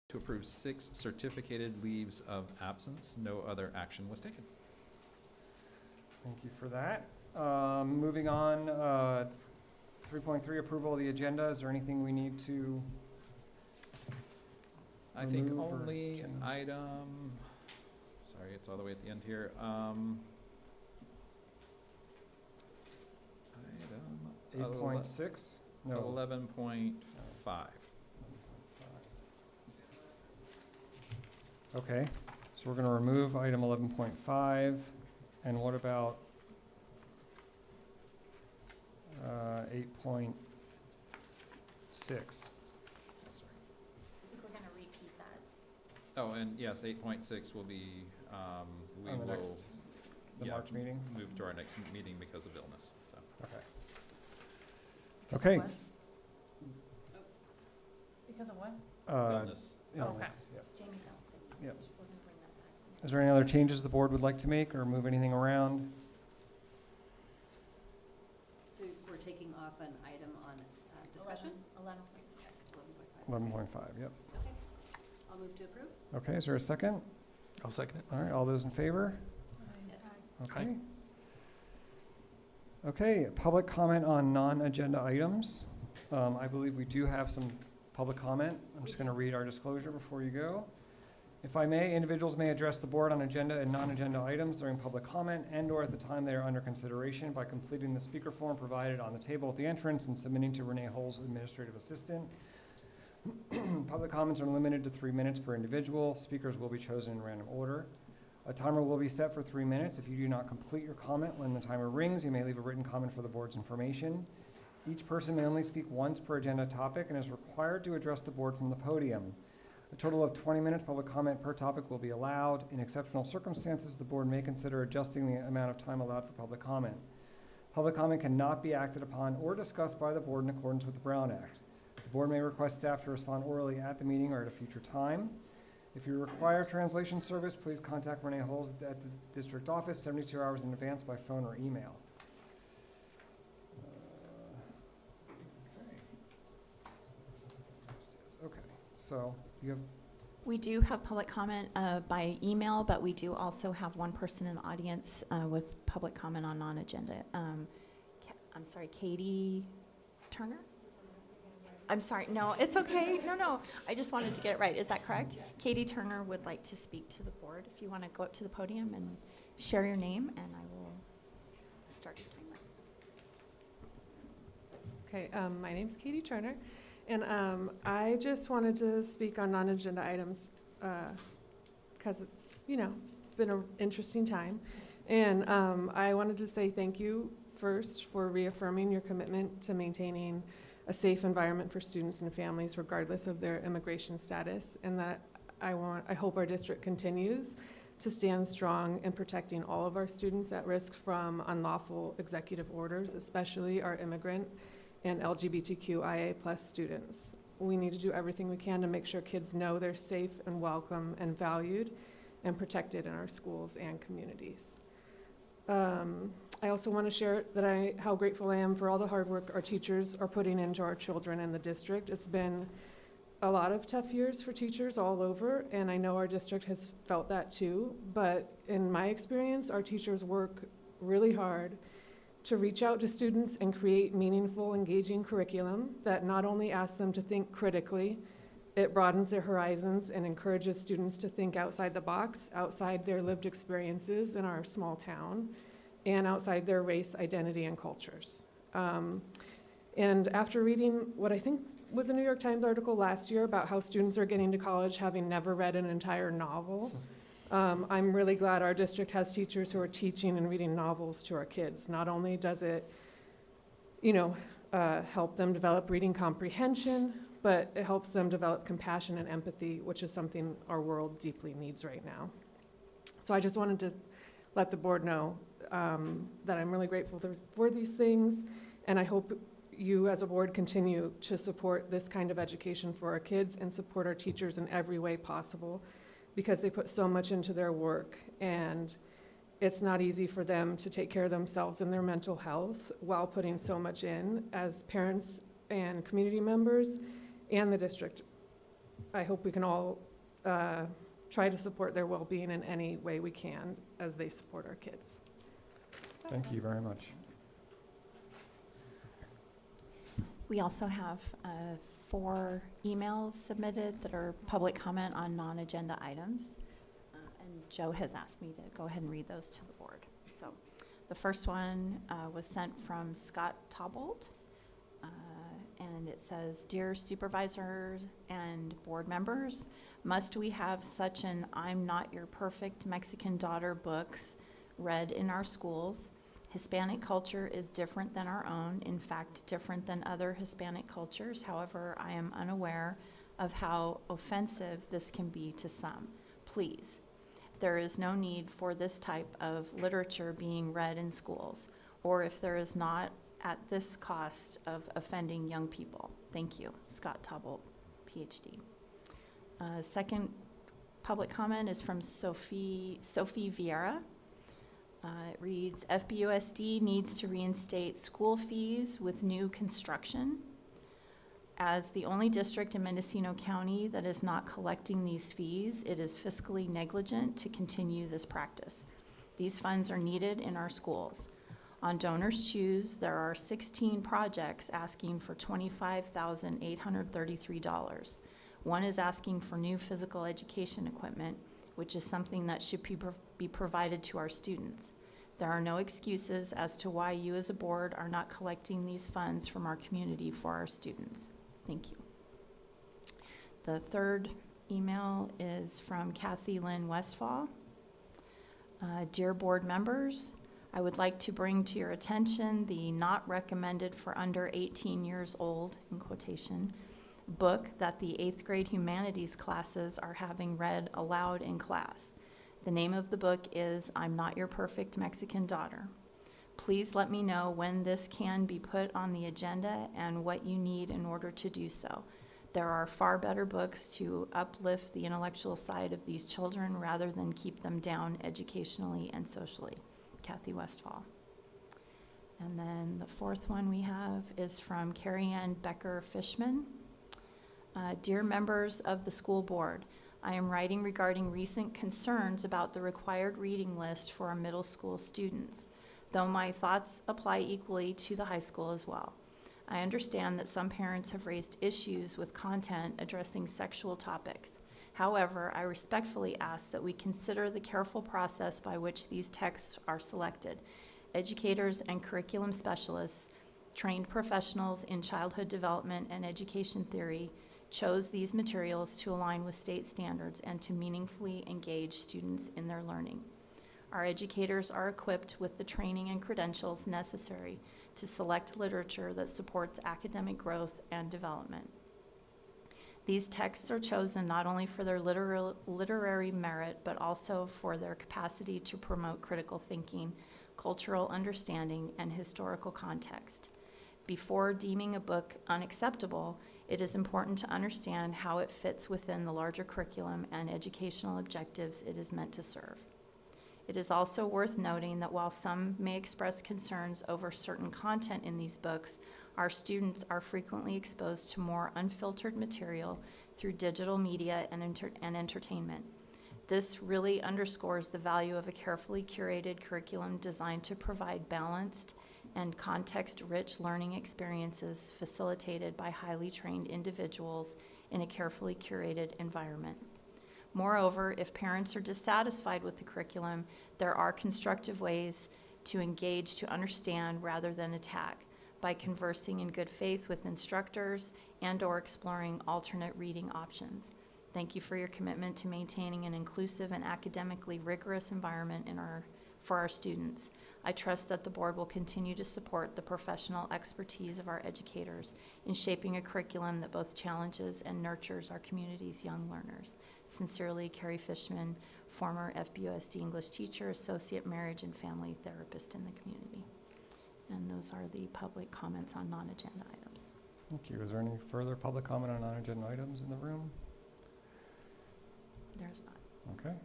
to approve 6 certificated leaves of absence. No other action was taken. Thank you for that. Moving on, 3.3, approval of the agenda. Is there anything we need to I think remove or only change? item, sorry, it's all the way at the end here. Item 8.6? No. 11.5. Okay, so we're going to remove item 11.5. And what about 8.6? Sorry. I think we're going to repeat that. Oh, and yes, 8.6 will be, we On the will, next, the yeah, March meeting? move to our next meeting because of illness, so. Okay. Because Okay. of what? Because of what? Illness. Illness, yep. Jamie fell sick. Yep. So we're going to bring that back. Is there any other changes the board would like to make or move anything around? So we're taking off an item on discussion? 11.5. 11.5, yep. Okay. I'll move to approve. Okay, is there a second? I'll second it. All right, all those in favor? Yes. Okay. Okay, public comment on non-agenda items. I believe we do have some public comment. I'm just going to read our disclosure before you go. If I may, individuals may address the board on agenda and non-agenda items during public comment and/or at the time they are under consideration by completing the speaker form provided on the table at the entrance and submitting to Renee Holes, administrative assistant. Public comments are limited to 3 minutes per individual. Speakers will be chosen in random order. A timer will be set for 3 minutes. If you do not complete your comment when the timer rings, you may leave a written comment for the board's information. Each person may only speak once per agenda topic and is required to address the board from the podium. A total of 20 minutes public comment per topic will be allowed. In exceptional circumstances, the board may consider adjusting the amount of time allowed for public comment. Public comment cannot be acted upon or discussed by the board in accordance with the Brown Act. The board may request staff to respond orally at the meeting or at a future time. If you require translation service, please contact Renee Holes at the district office 72 hours in advance by phone or email. Okay, so you have, We do have public comment by email, but we do also have one person in the audience with public comment on non-agenda. I'm sorry, Katie Turner? I'm sorry, no, it's okay. No, I just wanted to get it right. Is that correct? Katie Turner would like to speak to the board. If you want to go up to the podium and share your name, and I will start your timer. Okay, my name's Katie Turner, and I just wanted to speak on non-agenda items because it's, been an interesting time. And I wanted to say thank you first for reaffirming your commitment to maintaining a safe environment for students and families regardless of their immigration status, and that I hope our district continues to stand strong in protecting all of our students at risk from unlawful executive orders, especially our immigrant and LGBTQIA+ students. We need to do everything we can to make sure kids know they're safe and welcome and valued and protected in our schools and communities. I also want to share that how grateful I am for all the hard work our teachers are putting into our children in the district. It's been a lot of tough years for teachers all over, and I know our district has felt that too, but in my experience, our teachers work really hard to reach out to students and create meaningful, engaging curriculum that not only asks them to think critically, it broadens their horizons and encourages students to think outside the box, outside their lived experiences in our small town, and outside their race, identity, and cultures. And after reading what I think was a New York Times article last year about how students are getting to college having never read an entire novel, I'm really glad our district has teachers who are teaching and reading novels to our kids. Not only does it, help them develop reading comprehension, but it helps them develop compassion and empathy, which is something our world deeply needs right now. So I just wanted to let the board know that I'm really grateful for these things, and I hope you as a board continue to support this kind of education for our kids and support our teachers in every way possible, because they put so much into their work, and it's not easy for them to take care of themselves and their mental health while putting so much in as parents and community members and the district I hope we can all try to support their well-being in any way we can as they support our kids. Thank you very much. We also have 4 emails submitted that are public comment on non-agenda items. And Joe has asked me to go ahead and read those to the board. So the first one was sent from Scott Taubold. And it says, "Dear supervisors and board members, must we have such an I'm Not Your Perfect Mexican Daughter books read in our schools? Hispanic culture is different than our own, in fact, different than other Hispanic cultures. However, I am unaware of how offensive this can be to some. Please, there is no need for this type of literature being read in schools, or if there is not, at this cost of offending young people. Thank you." Scott Taubold, PhD. Second public comment is from Sophie Vieira. It reads, "FBUSD needs to reinstate school fees with new construction. As the only district in Mendocino County that is not collecting these fees, it is fiscally negligent to continue this practice. These funds are needed in our schools. On Donors Choose, there are 16 projects asking for $25,833. One is asking for new physical education equipment, which is something that should be provided to our students. There are no excuses as to why you as a board are not collecting these funds from our community for our students. Thank you." The third email is from Kathy Lynn Westfall. "Dear board members, I would like to bring to your attention the not recommended for under 18 years old, in quotation, book that the 8th grade humanities classes are having read aloud in class. The name of the book is I'm Not Your Perfect Mexican Daughter. Please let me know when this can be put on the agenda and what you need in order to do so. There are far better books to uplift the intellectual side of these children rather than keep them down educationally and socially." Kathy Westfall. And then the fourth one we have is from Carrie Ann Becker-Fishman. "Dear members of the school board, I am writing regarding recent concerns about the required reading list for our middle school students, though my thoughts apply equally to the high school as well. I understand that some parents have raised issues with content addressing sexual topics. However, I respectfully ask that we consider the careful process by which these texts are selected. Educators and curriculum specialists, trained professionals in childhood development and education theory, chose these materials to align with state standards and to meaningfully engage students in their learning. Our educators are equipped with the training and credentials necessary to select literature that supports academic growth and development. These texts are chosen not only for their literary merit, but also for their capacity to promote critical thinking, cultural understanding, and historical context. Before deeming a book unacceptable, it is important to understand how it fits within the larger curriculum and educational objectives it is meant to serve. It is also worth noting that while some may express concerns over certain content in these books, our students are frequently exposed to more unfiltered material through digital media and entertainment. This really underscores the value of a carefully curated curriculum designed to provide balanced and context-rich learning experiences facilitated by highly trained individuals in a carefully curated environment. Moreover, if parents are dissatisfied with the curriculum, there are constructive ways to engage to understand rather than attack by conversing in good faith with instructors and/or exploring alternate reading options. Thank you for your commitment to maintaining an inclusive and academically rigorous environment for our students. I trust that the board will continue to support the professional expertise of our educators in shaping a curriculum that both challenges and nurtures our community's young learners. Sincerely, Carrie Fishman, former FBUSD English teacher, associate marriage and family therapist in the community." And those are the public comments on non-agenda items. Thank you. Is there any further public comment on non-agenda items in the room? There's not. Okay.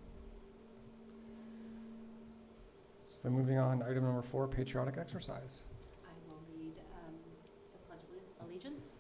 So moving on, item number 4, patriotic exercise. I will read the Pledge of Allegiance.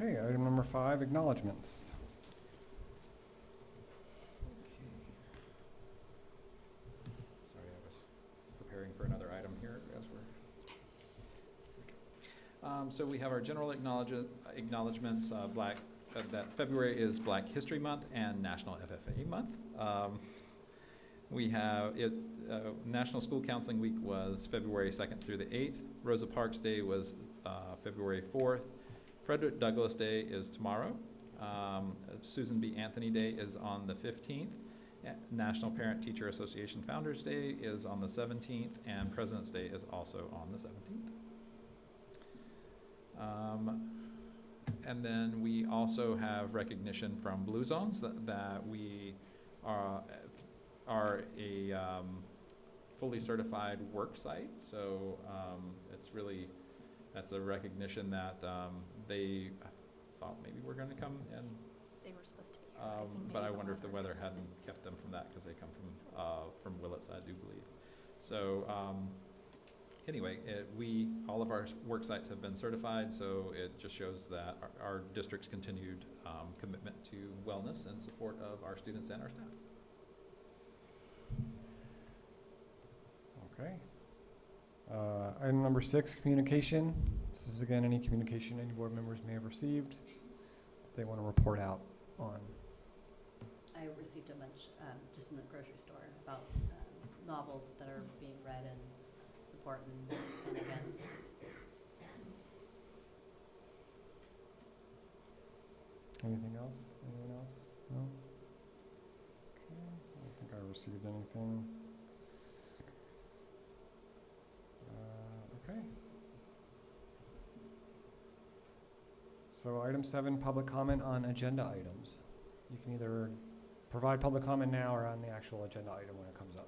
Okay, item number 5, acknowledgements. Sorry, I was preparing for another item here as we're. So we have our general acknowledgements, that February is Black History Month and National FFA Month. We have National School Counseling Week was February 2nd through the 8th. Rosa Parks Day was February 4th. Frederick Douglass Day is tomorrow. Susan B. Anthony Day is on the 15th. National Parent Teacher Association Founders Day is on the 17th, and President's Day is also on the 17th. And then we also have recognition from Blue Zones that we are a fully certified work site. So that's a recognition that they thought maybe we're going to come and. They were supposed to be here. I think But maybe I the wonder if the weather hadn't kept them from that, because they come from Willits, I do believe. So anyway, all of our work sites have been certified, so it just shows that our district's continued commitment to wellness and support of our students and our staff. Okay. Item number 6, communication. This is again any communication any board members may have received that they want to report out on. I received a bunch, just in the grocery store, about novels that are being read and support and against. Anything else? Anyone else? No? Okay. I don't think I received anything. Okay. So item 7, public comment on agenda items. You can either provide public comment now or on the actual agenda item when it comes up.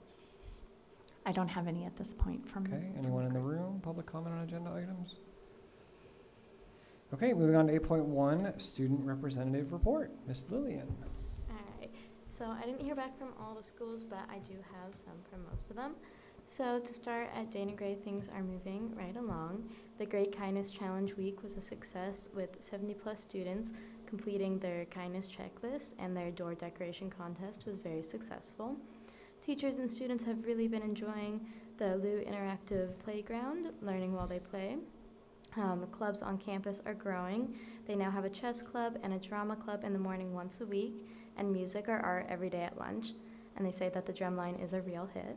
I don't have any at this point from. Okay, from anyone in the group. room, public comment on agenda items? Okay, moving on to 8.1, student representative report. Ms. Lillian. All right, so I didn't hear back from all the schools, but I do have some from most of them. So to start, at Dana Gray, things are moving right along. The Great Kindness Challenge Week was a success, with 70+ students completing their kindness checklist, and their door decoration contest was very successful. Teachers and students have really been enjoying the Lou Interactive Playground, learning while they play. Clubs on campus are growing. They now have a chess club and a drama club in the morning once a week, and music or art every day at lunch. And they say that the drumline is a real hit.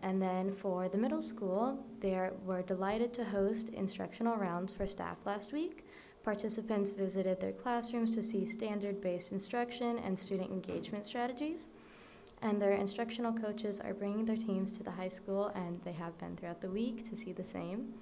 And then for the middle school, they were delighted to host instructional rounds for staff last week. Participants visited their classrooms to see standard-based instruction and student engagement strategies. And their instructional coaches are bringing their teams to the high school, and they have been throughout the week to see the same.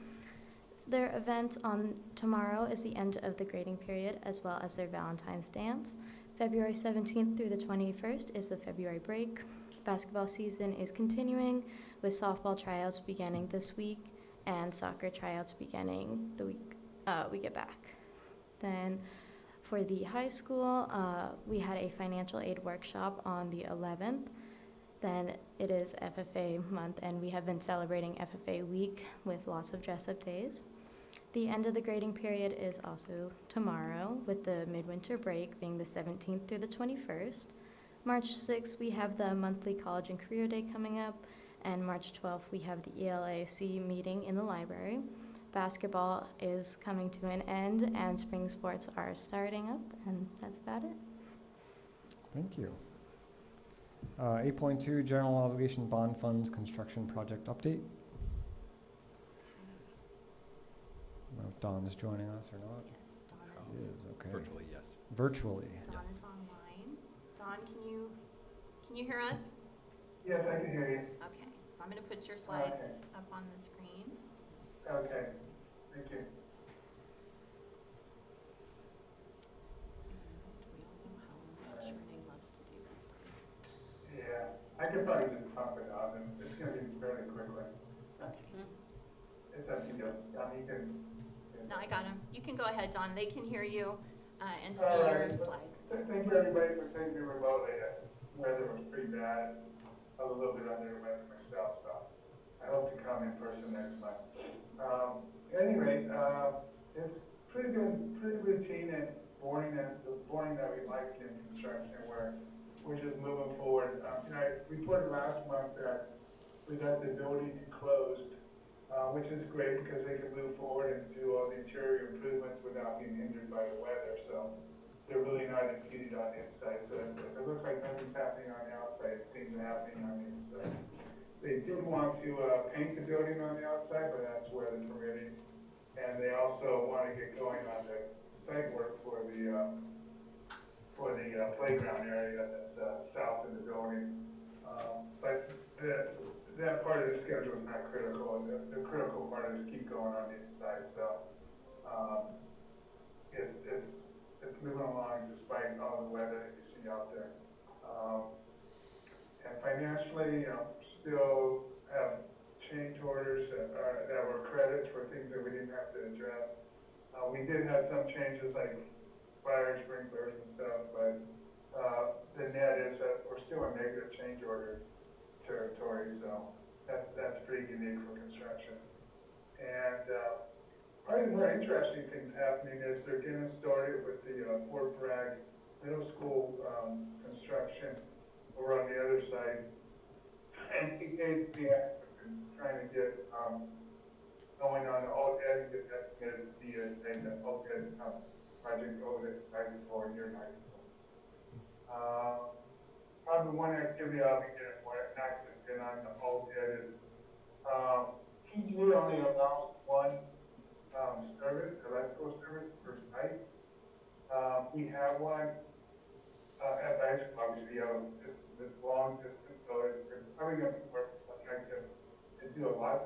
Their event on tomorrow is the end of the grading period, as well as their Valentine's dance. February 17th through the 21st is the February break. Basketball season is continuing, with softball tryouts beginning this week and soccer tryouts beginning the week we get back. Then for the high school, we had a financial aid workshop on the 11th. Then it is FFA month, and we have been celebrating FFA week with lots of dress-up days. The end of the grading period is also tomorrow, with the midwinter break being the 17th through the 21st. March 6th, we have the monthly college and career day coming up, and March 12th, we have the ELAC meeting in the library. Basketball is coming to an end, and spring sports are starting up, and that's about it. Thank you. 8.2, general obligation bond funds construction project update. I don't know if Dawn is joining us or not. Yes, Dawn She is. is, okay. Virtually, yes. Virtually. Dawn Yes. is online. Dawn, can you hear us? Yes, I can hear you. Okay, so I'm going to put your slides Okay. up on the screen. Okay, thank you. We all know how much Renee loves to do this part. Yeah, I could probably just pump it up, and it's gonna be fairly quickly. Okay. It's up to you. You can. No, I got him. You can go ahead, Dawn. They can hear you. and see All your right. slide. Thank you, everybody, for taking me remotely. Weather was pretty bad. I was a little bit under the weather myself, so I hope to come in person next month. At any rate, it's pretty routine and boring, and the boring that we like in construction, where we're just moving forward. I reported last month that we got the building closed, which is great because they can move forward and do all the interior improvements without being hindered by the weather. So they're really not impeded on the inside. So if it looks like nothing's happening on the outside, things are happening on the inside. They did want to paint the building on the outside, but that's where the permitting. And they also want to get going on the site work for the playground area that's south of the building. But that part of the schedule is not critical. The critical part is keep going on the inside. So it's moving along despite all the weather that you see out there. And financially, still have change orders that were credits for things that we didn't have to address. We did have some changes like fire sprinklers and stuff, but the net is that we're still in negative change order territory, so that's pretty unique for construction. And probably the more interesting things happening is they're getting started with the Fort Bragg Middle School construction over on the other side. And PK's been trying to get going on the OLED, get that together to see the OLED project over the side before here night. Probably one activity I'll be getting more active in on the OLED is PG only allows one service, electrical service per site. We have one at the high school, obviously, this long distance, so it's probably going to be more effective to do a lot.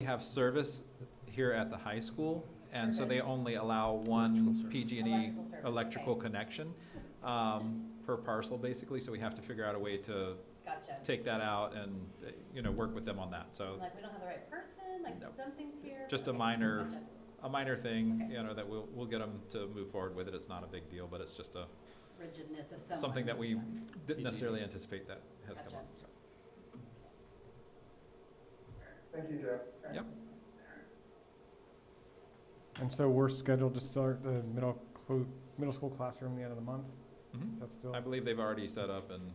We have service here at the high school, and so they only allow one PG&E electrical connection per parcel, basically. So we have to figure out a way to Gotcha. take that out and work with them on that. So Like we don't have the right person, like No. something's here. just a Okay, minor gotcha. a minor thing, Okay. that we'll get them to move forward with it. It's not a big deal, but it's just Rigidness of someone. something that we didn't necessarily anticipate that has come Gotcha. up. So. Thank you, Jeff. Yep. And so we're scheduled to start the middle school classroom the end of the month. Mhm. Is that still? I believe they've already set up and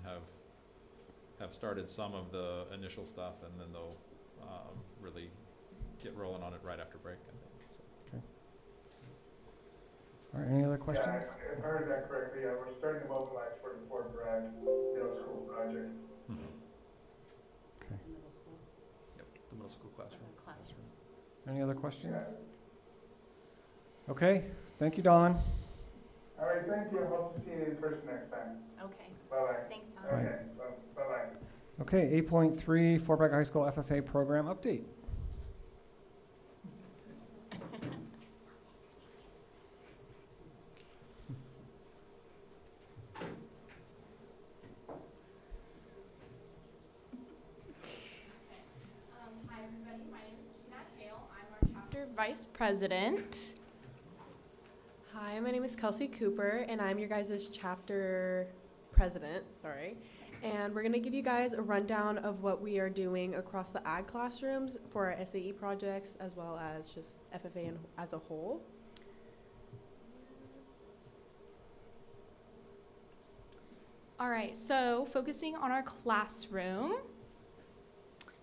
have started some of the initial stuff, and then they'll really get rolling on it right after break. I think. So. All right, any other Yeah, questions? if I heard that correctly, we're starting to mobilize for the Fort Bragg Middle School project. Mhm. Okay. Middle school. Yep, the middle school classroom. Classroom. Any other questions? Yeah. Okay, thank you, Dawn. All right, thank you. Hope to see you in person next time. Okay, Bye-bye. thanks, Tom. Right. Okay, bye-bye. Okay, 8.3, Fort Bragg High School FFA program update. Hi, everybody. My name is Keenat Hale. I'm our chapter vice president. Hi, my name is Kelsey Cooper, and I'm your guys' chapter president, sorry. And we're going to give you guys a rundown of what we are doing across the ag classrooms for our SAE projects as well as just FFA as a whole. All right, so focusing on our classroom,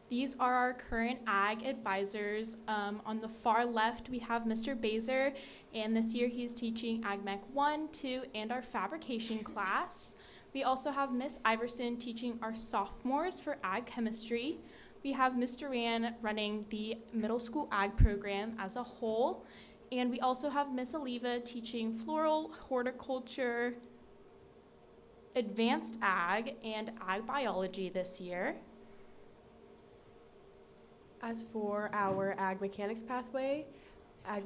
these are our current ag advisors. On the far left, we have Mr. Baser, and this year he's teaching Ag Mech 1, 2, and our fabrication class. We also have Miss Iverson teaching our sophomores for ag chemistry. We have Mr. Rand running the middle school ag program as a whole. And we also have Miss Oliva teaching floral, horticulture, advanced ag, and ag biology this year. As for our ag mechanics pathway, ag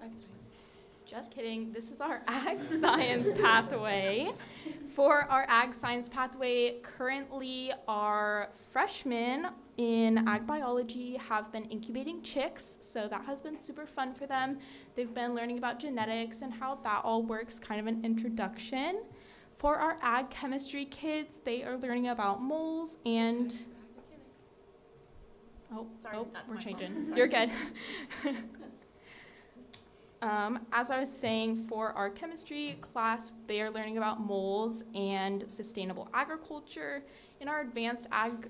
science. Just kidding, this is our ag science pathway. For our ag science pathway, currently our freshmen in ag biology have been incubating chicks, so that has been super fun for them. They've been learning about genetics and how that all works, kind of an introduction. For our ag chemistry kids, they are learning about moles and that's we're my changing. fault. Sorry. You're good. As I was saying, for our chemistry class, they are learning about moles and sustainable agriculture. In our advanced ag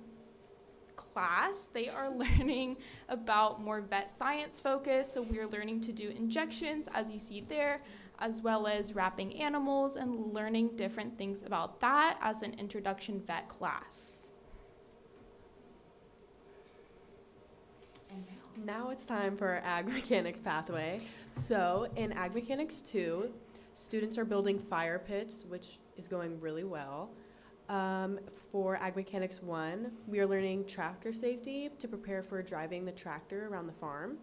class, they are learning about more vet science focus. So we are learning to do injections, as you see there, as well as wrapping animals and learning different things about that as an introduction vet class. Now it's time for our ag mechanics pathway. So in ag mechanics 2, students are building fire pits, which is going really well. For ag mechanics 1, we are learning tractor safety to prepare for driving the tractor around the farm.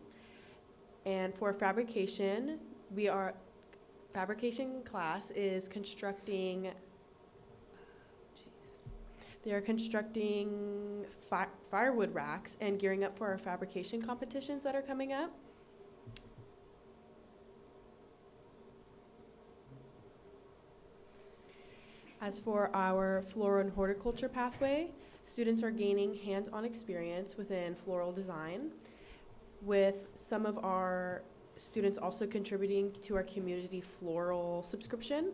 And for fabrication, fabrication class is constructing, they are constructing firewood racks and gearing up for our fabrication competitions that are coming up. As for our floral and horticulture pathway, students are gaining hands-on experience within floral design, with some of our students also contributing to our community floral subscription.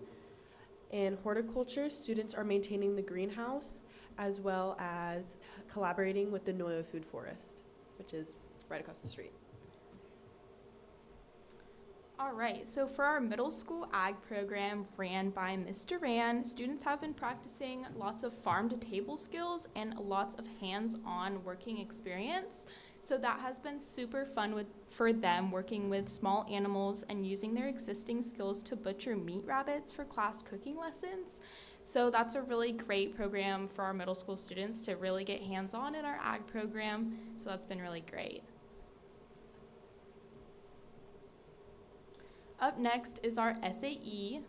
In horticulture, students are maintaining the greenhouse as well as collaborating with the Noyo Food Forest, which is right across the street. All right, so for our middle school ag program ran by Mr. Rand, students have been practicing lots of farm to table skills and lots of hands-on working experience. So that has been super fun for them, working with small animals and using their existing skills to butcher meat rabbits for class cooking lessons. So that's a really great program for our middle school students to really get hands-on in our ag program. So that's been really great. Up next is our SAE.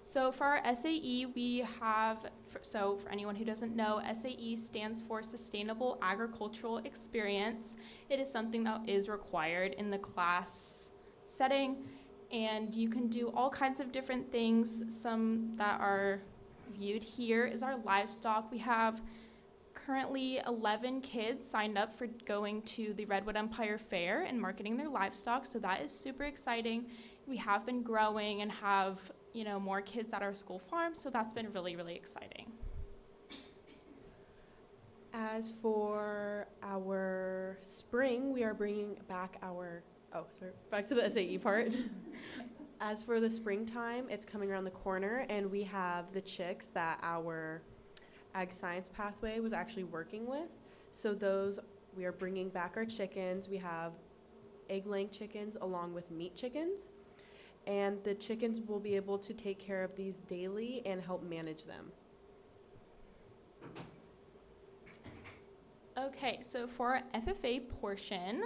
So for our SAE, we have, so for anyone who doesn't know, SAE stands for Sustainable Agricultural Experience. It is something that is required in the class setting, and you can do all kinds of different things. Some that are viewed here is our livestock. We have currently 11 kids signed up for going to the Redwood Empire Fair and marketing their livestock, so that is super exciting. We have been growing and have, more kids at our school farm, so that's been really, really exciting. As for our spring, we are bringing back back to the SAE part. As for the springtime, it's coming around the corner, and we have the chicks that our ag science pathway was actually working with. So we are bringing back our chickens. We have egg-laying chickens along with meat chickens. And the chickens will be able to take care of these daily and help manage them. Okay, so for our FFA portion,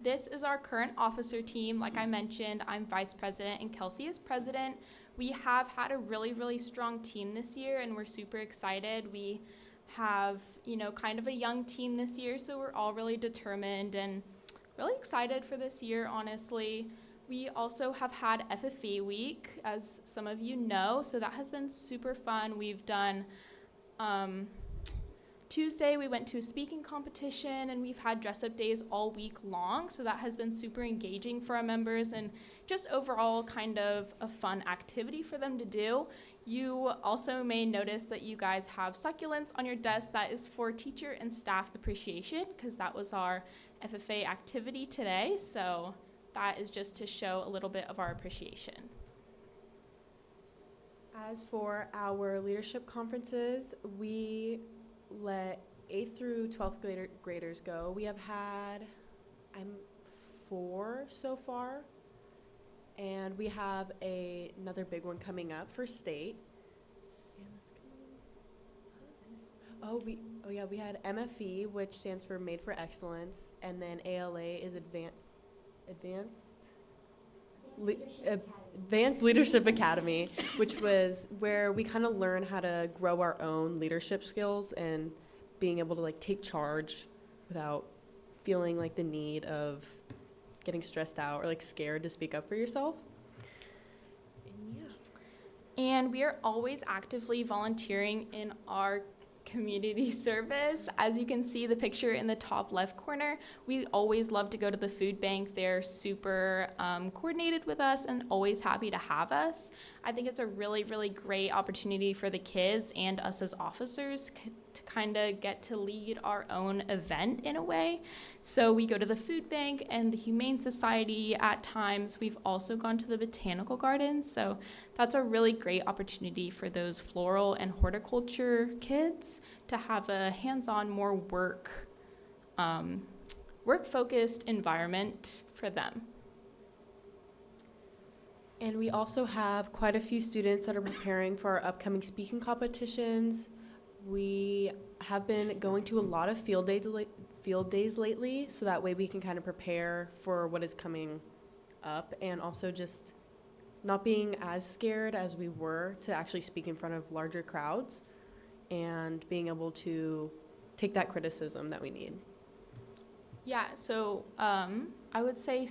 this is our current officer team. Like I mentioned, I'm vice president and Kelsey is president. We have had a really, really strong team this year, and we're super excited. We have, kind of a young team this year, so we're all really determined and really excited for this year, honestly. We also have had FFA week, as some of you know, so that has been super fun. We've done Tuesday, we went to a speaking competition, and we've had dress-up days all week long, so that has been super engaging for our members and just overall kind of a fun activity for them to do. You also may notice that you guys have succulents on your desk. That is for teacher and staff appreciation, because that was our FFA activity today, so that is just to show a little bit of our appreciation. As for our leadership conferences, we let 8th through 12th graders go. We have had 4 so far, and we have another big one coming up for state. We had MFE, which stands for Made for Excellence, and then ALA is Advanced Leadership Academy, which was where we kind of learn how to grow our own leadership skills and being able to take charge without feeling like the need of getting stressed out or scared to speak up for yourself. And we are always actively volunteering in our community service. As you can see the picture in the top left corner, we always love to go to the food bank. They're super coordinated with us and always happy to have us. I think it's a really, really great opportunity for the kids and us as officers to kind of get to lead our own event in a way. So we go to the food bank and the Humane Society at times. We've also gone to the botanical gardens. So that's a really great opportunity for those floral and horticulture kids to have a hands-on, more work-focused environment for them. And we also have quite a few students that are preparing for our upcoming speaking competitions. We have been going to a lot of field days lately, so that way we can kind of prepare for what is coming up, and also just not being as scared as we were to actually speak in front of larger crowds and being able to take that criticism that we need. Yeah, so I would say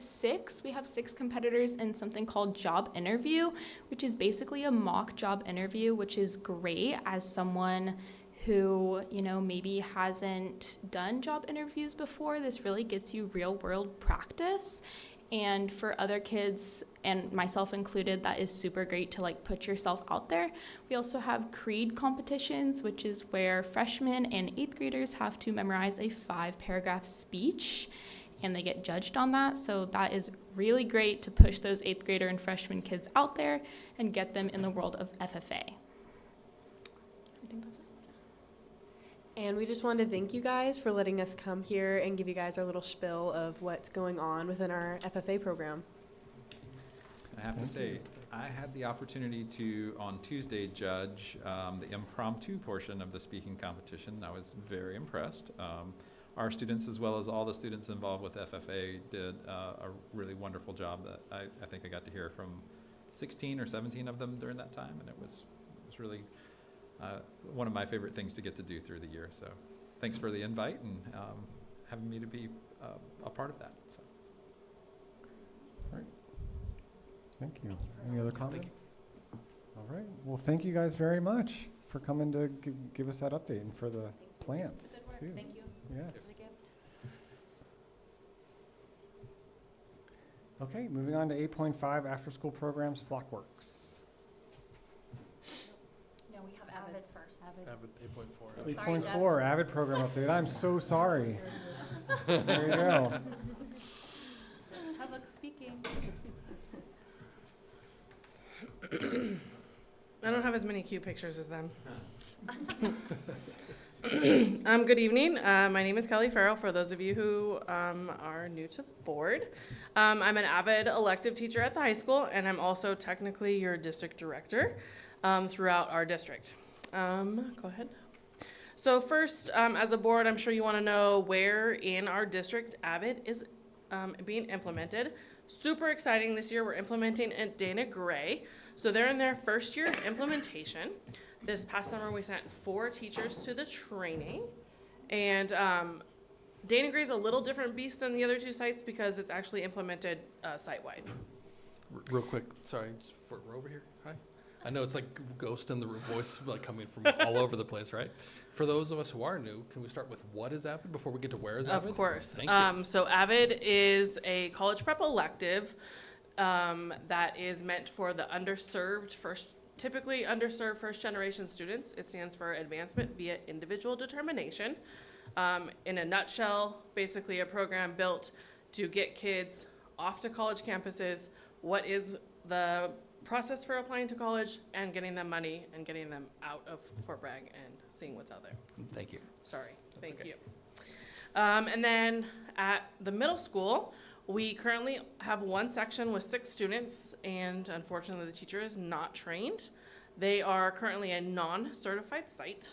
we have 6 competitors in something called job interview, which is basically a mock job interview, which is great as someone who, maybe hasn't done job interviews before. This really gets you real world practice. And for other kids, and myself included, that is super great to put yourself out there. We also have creed competitions, which is where freshmen and 8th graders have to memorize a 5-paragraph speech, and they get judged on that. So that is really great to push those 8th grader and freshman kids out there and get them in the world of FFA. I think that's it. And we just wanted to thank you guys for letting us come here and give you guys our little spiel of what's going on within our FFA program. I have to say, I had the opportunity to, on Tuesday, judge the impromptu portion of the speaking competition. I was very impressed. Our students, as well as all the students involved with FFA, did a really wonderful job that I think I got to hear from 16 or 17 of them during that time, and it was really one of my favorite things to get to do through the year. So thanks for the invite and having me to be a part of that. So. All right. Thank you. Any other comments? All right. Well, thank you guys very much for coming to give us that update and for the plants, too. Thank you. Yes. For the gift. Okay, moving on to 8.5, after-school programs, Flockworks. No, we have Avid first. Avid. 8.4. 8.4, Avid program update. I'm so sorry. There you go. Public speaking. I don't have as many cute pictures as them. Good evening. My name is Kelly Farrell, for those of you who are new to the board. I'm an avid elective teacher at the high school, and I'm also technically your district director throughout our district. Go ahead. So first, as a board, I'm sure you want to know where in our district Avid is being implemented. Super exciting this year, we're implementing at Dana Gray. So they're in their first year of implementation. This past summer, we sent 4 teachers to the training. And Dana Gray is a little different beast than the other 2 sites because it's actually implemented site-wide. Real quick, sorry, we're over here. Hi. I know it's like ghost in the room voice like coming from all over the place, right? For those of us who are new, can we start with what is Avid before we get to where is Avid? Of course. Thank you. So Avid is a college prep elective that is meant for the typically underserved first generation students. It stands for Advancement via Individual Determination. In a nutshell, basically a program built to get kids off to college campuses. What is the process for applying to college and getting them money and getting them out of Fort Bragg and seeing what's out there. Thank you. Sorry. That's Thank okay. you. And then at the middle school, we currently have one section with 6 students, and unfortunately the teacher is not trained. They are currently a non-certified site.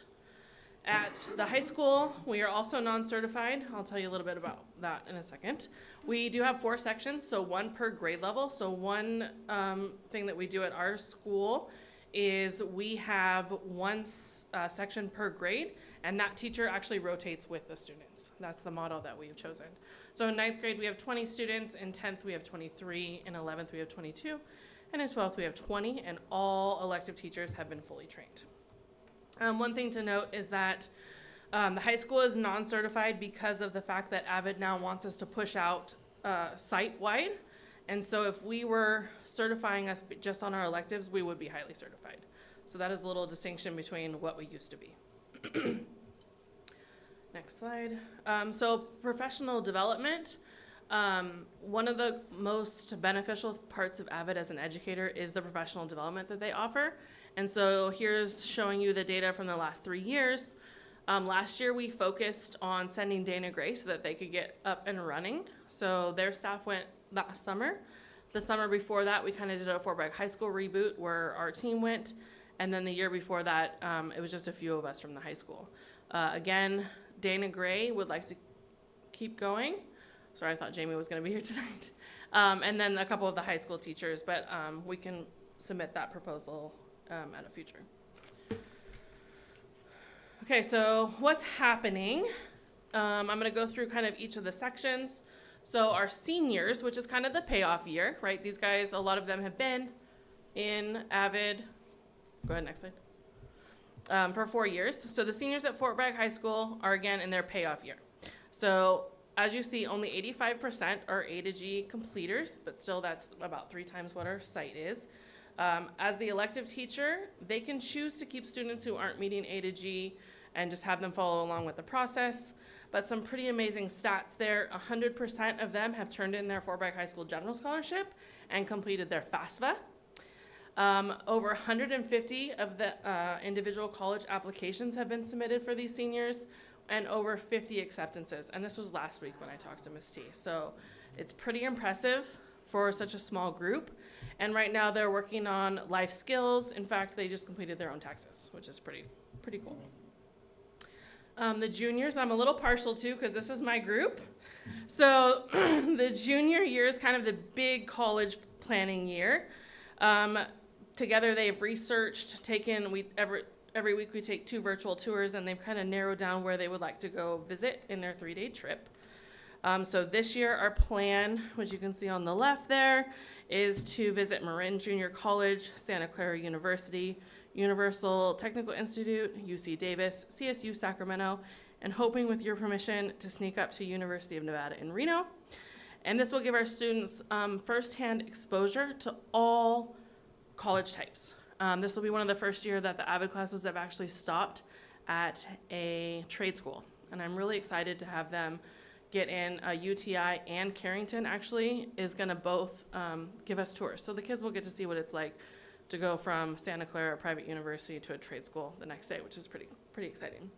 At the high school, we are also non-certified. I'll tell you a little bit about that in a second. We do have 4 sections, so 1 per grade level. So one thing that we do at our school is we have 1 section per grade, and that teacher actually rotates with the students. That's the model that we've chosen. So in 9th grade, we have 20 students. In 10th, we have 23. In 11th, we have 22. And in 12th, we have 20, and all elective teachers have been fully trained. One thing to note is that the high school is non-certified because of the fact that Avid now wants us to push out site-wide. And so if we were certifying us just on our electives, we would be highly certified. So that is a little distinction between what we used to be. Next slide. So professional development. One of the most beneficial parts of Avid as an educator is the professional development that they offer. And so here's showing you the data from the last 3 years. Last year we focused on sending Dana Gray so that they could get up and running. So their staff went last summer. The summer before that we kind of did a Fort Bragg High School reboot where our team went. And then the year before that it was just a few of us from the high school. Again, Dana Gray would like to keep going. Sorry, I thought Jamie was going to be here tonight. And then a couple of the high school teachers, but we can submit that proposal at a future. Okay, so what's happening? I'm going to go through kind of each of the sections. So our seniors, which is kind of the payoff year, right? These guys, a lot of them have been in Avid. Go ahead, next slide. For 4 years. So the seniors at Fort Bragg High School are again in their payoff year. So as you see, only 85% are A to G completers, but still that's about 3 times what our site is. As the elective teacher, they can choose to keep students who aren't meeting A to G and just have them follow along with the process. But some pretty amazing stats there. 100% of them have turned in their Fort Bragg High School General Scholarship and completed their FAFSA. Over 150 of the individual college applications have been submitted for these seniors, and over 50 acceptances. And this was last week when I talked to Ms. T. So it's pretty impressive for such a small group. And right now they're working on life skills. In fact, they just completed their own taxes, which is pretty cool. The juniors, I'm a little partial to because this is my group. So the junior year is kind of the big college planning year. Together they've researched, every week we take 2 virtual tours, and they've kind of narrowed down where they would like to go visit in their 3-day trip. So this year our plan, which you can see on the left there, is to visit Marin Junior College, Santa Clara University, Universal Technical Institute, UC Davis, CSU Sacramento, and hoping with your permission to sneak up to University of Nevada in Reno. And this will give our students firsthand exposure to all college types. This will be one of the first year that the Avid classes have actually stopped at a trade school. And I'm really excited to have them get in. UTI and Carrington actually is gonna both give us tours. So the kids will get to see what it's like to go from Santa Clara private university to a trade school the next day, which is pretty exciting.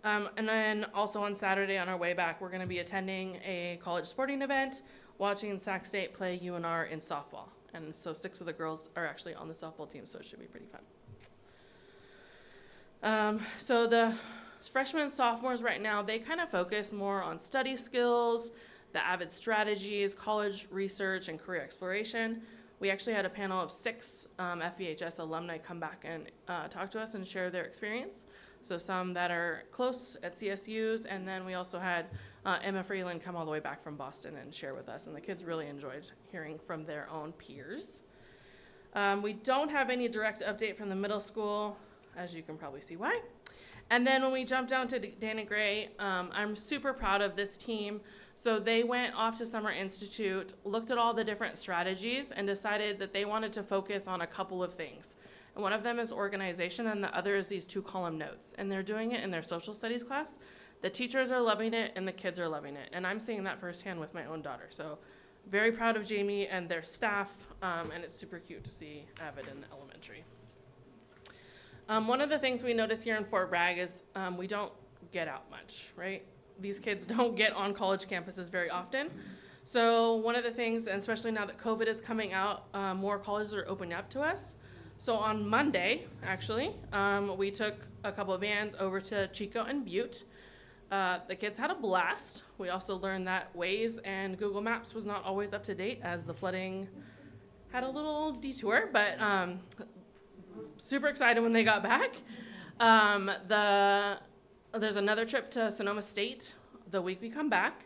And then also on Saturday on our way back, we're gonna be attending a college sporting event, watching Sac State play UNR in softball. And so 6 of the girls are actually on the softball team, so it should be pretty fun. So the freshmen and sophomores right now, they kind of focus more on study skills, the Avid strategies, college research, and career exploration. We actually had a panel of 6 FEHS alumni come back and talk to us and share their experience. So some that are close at CSUs, and then we also had Emma Freeland come all the way back from Boston and share with us, and the kids really enjoyed hearing from their own peers. We don't have any direct update from the middle school, as you can probably see why. And then when we jump down to Dana Gray, I'm super proud of this team. So they went off to Summer Institute, looked at all the different strategies, and decided that they wanted to focus on a couple of things. And one of them is organization, and the other is these 2-column notes. And they're doing it in their social studies class. The teachers are loving it, and the kids are loving it. And I'm seeing that firsthand with my own daughter. So very proud of Jamie and their staff, and it's super cute to see Avid in the elementary. One of the things we notice here in Fort Bragg is we don't get out much, right? These kids don't get on college campuses very often. So one of the things, and especially now that COVID is coming out, more colleges are opening up to us. So on Monday, actually, we took a couple of vans over to Chico and Butte. The kids had a blast. We also learned that Waze and Google Maps was not always up to date as the flooding had a little detour, but super excited when they got back. There's another trip to Sonoma State the week we come back,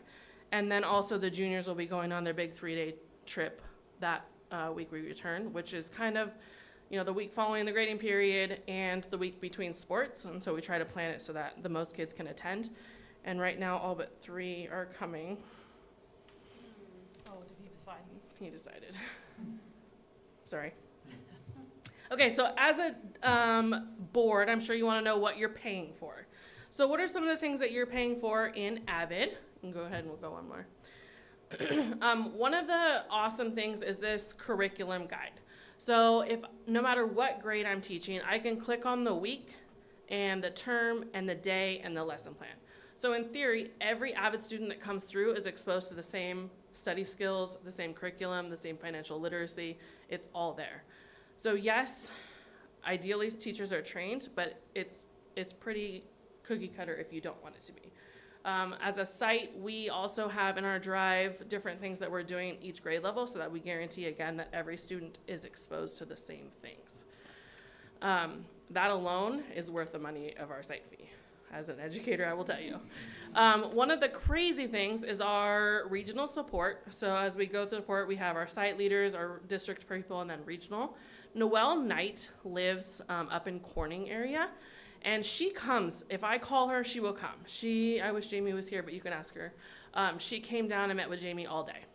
and then also the juniors will be going on their big 3-day trip that week we return, which is kind of, the week following the grading period and the week between sports, and so we try to plan it so that the most kids can attend. And right now, all but 3 are coming. Oh, did he decide? He decided. Sorry. Okay, so as a board, I'm sure you want to know what you're paying for. So what are some of the things that you're paying for in Avid? And go ahead and we'll go one more. One of the awesome things is this curriculum guide. So if no matter what grade I'm teaching, I can click on the week and the term and the day and the lesson plan. So in theory, every Avid student that comes through is exposed to the same study skills, the same curriculum, the same financial literacy. It's all there. So yes, ideally teachers are trained, but it's pretty cookie cutter if you don't want it to be. As a site, we also have in our drive different things that we're doing each grade level so that we guarantee, again, that every student is exposed to the same things. That alone is worth the money of our site fee. As an educator, I will tell you. One of the crazy things is our regional support. So as we go through support, we have our site leaders, our district people, and then regional. Noelle Knight lives up in Corning area. And she comes, if I call her, she will come. I wish Jamie was here, but you can ask her. She came down and met with Jamie all day.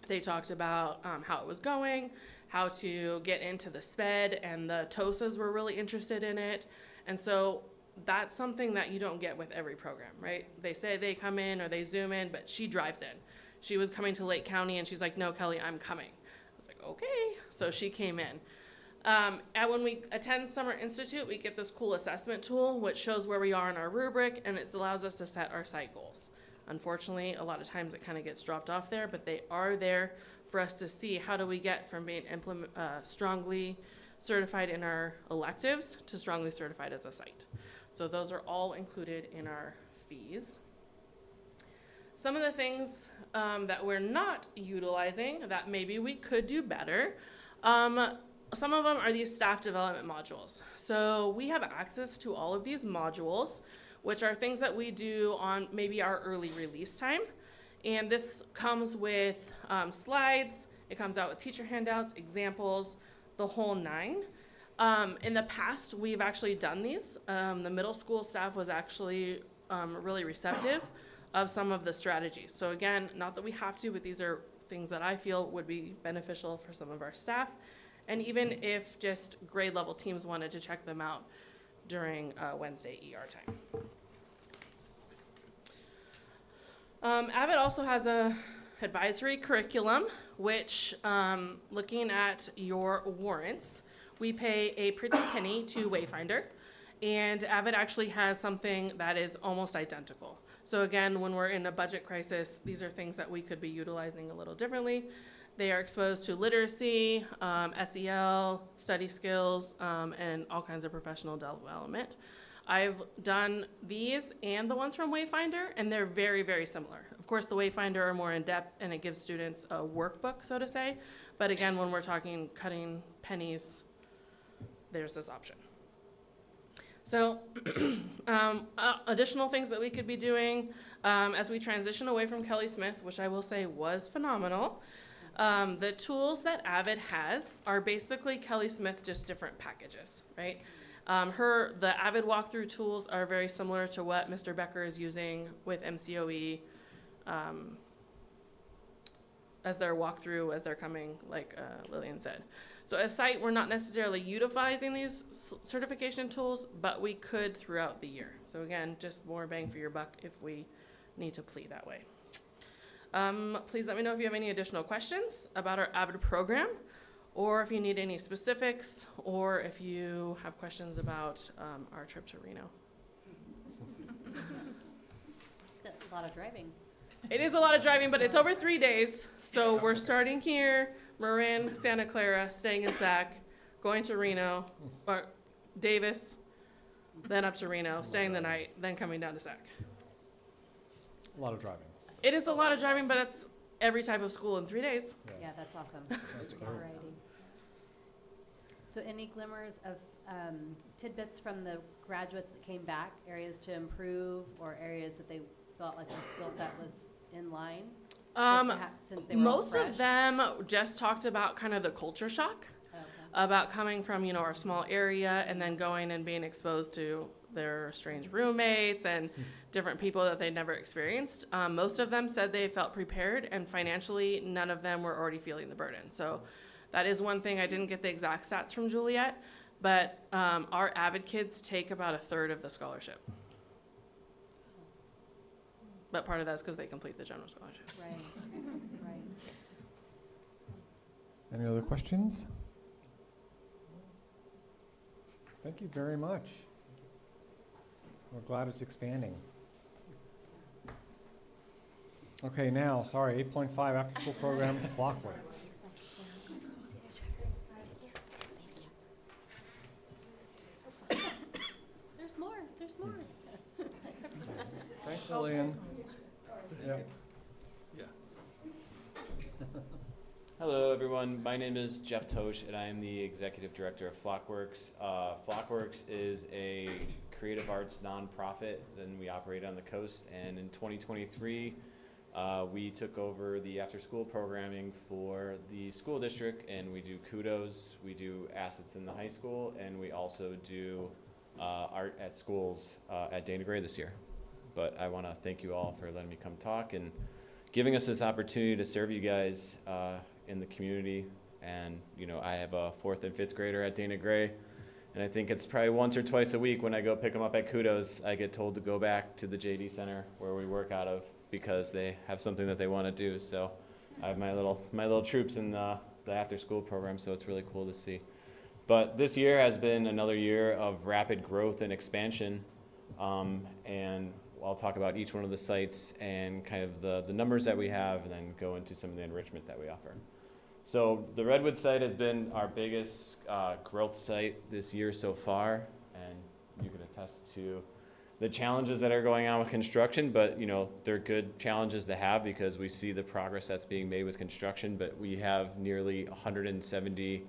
They talked about how it was going, how to get into the SPED, and the TOSAs were really interested in it. And so that's something that you don't get with every program, right? They say they come in or they Zoom in, but she drives in. She was coming to Lake County and she's like, no, Kelly, I'm coming. I was like, okay. So she came in. And when we attend Summer Institute, we get this cool assessment tool, which shows where we are in our rubric, and it allows us to set our site goals. Unfortunately, a lot of times it kind of gets dropped off there, but they are there for us to see how do we get from being strongly certified in our electives to strongly certified as a site. So those are all included in our fees. Some of the things that we're not utilizing that maybe we could do better, some of them are these staff development modules. So we have access to all of these modules, which are things that we do on maybe our early release time. And this comes with slides, it comes out with teacher handouts, examples, the whole 9. In the past, we've actually done these. The middle school staff was actually really receptive of some of the strategies. So again, not that we have to, but these are things that I feel would be beneficial for some of our staff. And even if just grade level teams wanted to check them out during Wednesday ER time. Avid also has a advisory curriculum, which looking at your warrants, we pay a pretty penny to Wayfinder, and Avid actually has something that is almost identical. So again, when we're in a budget crisis, these are things that we could be utilizing a little differently. They are exposed to literacy, SEL, study skills, and all kinds of professional development. I've done these and the ones from Wayfinder, and they're very, very similar. Of course, the Wayfinder are more in-depth, and it gives students a workbook, so to say. But again, when we're talking cutting pennies, there's this option. So additional things that we could be doing as we transition away from Kelly Smith, which I will say was phenomenal. The tools that Avid has are basically Kelly Smith, just different packages, right? The Avid walkthrough tools are very similar to what Mr. Becker is using with MCOE as their walkthrough, as they're coming, like Lillian said. So as site, we're not necessarily utilizing these certification tools, but we could throughout the year. So again, just more bang for your buck if we need to plea that way. Please let me know if you have any additional questions about our Avid program, or if you need any specifics, or if you have questions about our trip to Reno. It's a lot of driving. It is a lot of driving, but it's over 3 days. So we're starting here, Marin, Santa Clara, staying in Sac, going to Reno, or Davis, then up to Reno, staying the night, then coming down to Sac. A lot of driving. It is a lot of driving, but it's every type of school in 3 days. Yeah, that's awesome. Alrighty. So any glimmers of tidbits from the graduates that came back, areas to improve or areas that they felt like their skill set was in line? Since they were all Most fresh? of them just talked about kind of the culture shock, Okay. about coming from, our small area and then going and being exposed to their strange roommates and different people that they'd never experienced. Most of them said they felt prepared, and financially, none of them were already feeling the burden. So that is one thing. I didn't get the exact stats from Juliet, but our Avid kids take about 1/3 of the scholarship. But part of that's because they complete the general scholarship. Right, right. Any other questions? Thank you very much. We're glad it's expanding. Okay, now, sorry, 8.5 after-school program, Flockworks. There's more, there's more. Thanks, Lillian. Yep. Yeah. Hello, everyone. My name is Jeff Tosh, and I am the executive director of Flockworks. Flockworks is a creative arts nonprofit, and we operate on the coast. And in 2023, we took over the after-school programming for the school district, and we do kudos, we do assets in the high school, and we also do art at schools at Dana Gray this year. But I want to thank you all for letting me come talk and giving us this opportunity to serve you guys in the community. And I have a 4th and 5th grader at Dana Gray, and I think it's probably once or twice a week when I go pick them up at Kudos, I get told to go back to the JD Center where we work out of because they have something that they want to do. So I have my little troops in the after-school program, so it's really cool to see. But this year has been another year of rapid growth and expansion, and I'll talk about each one of the sites and kind of the numbers that we have, and then go into some of the enrichment that we offer. So the Redwood site has been our biggest growth site this year so far, and you can attest to the challenges that are going on with construction, but they're good challenges to have because we see the progress that's being made with construction. But we have nearly 170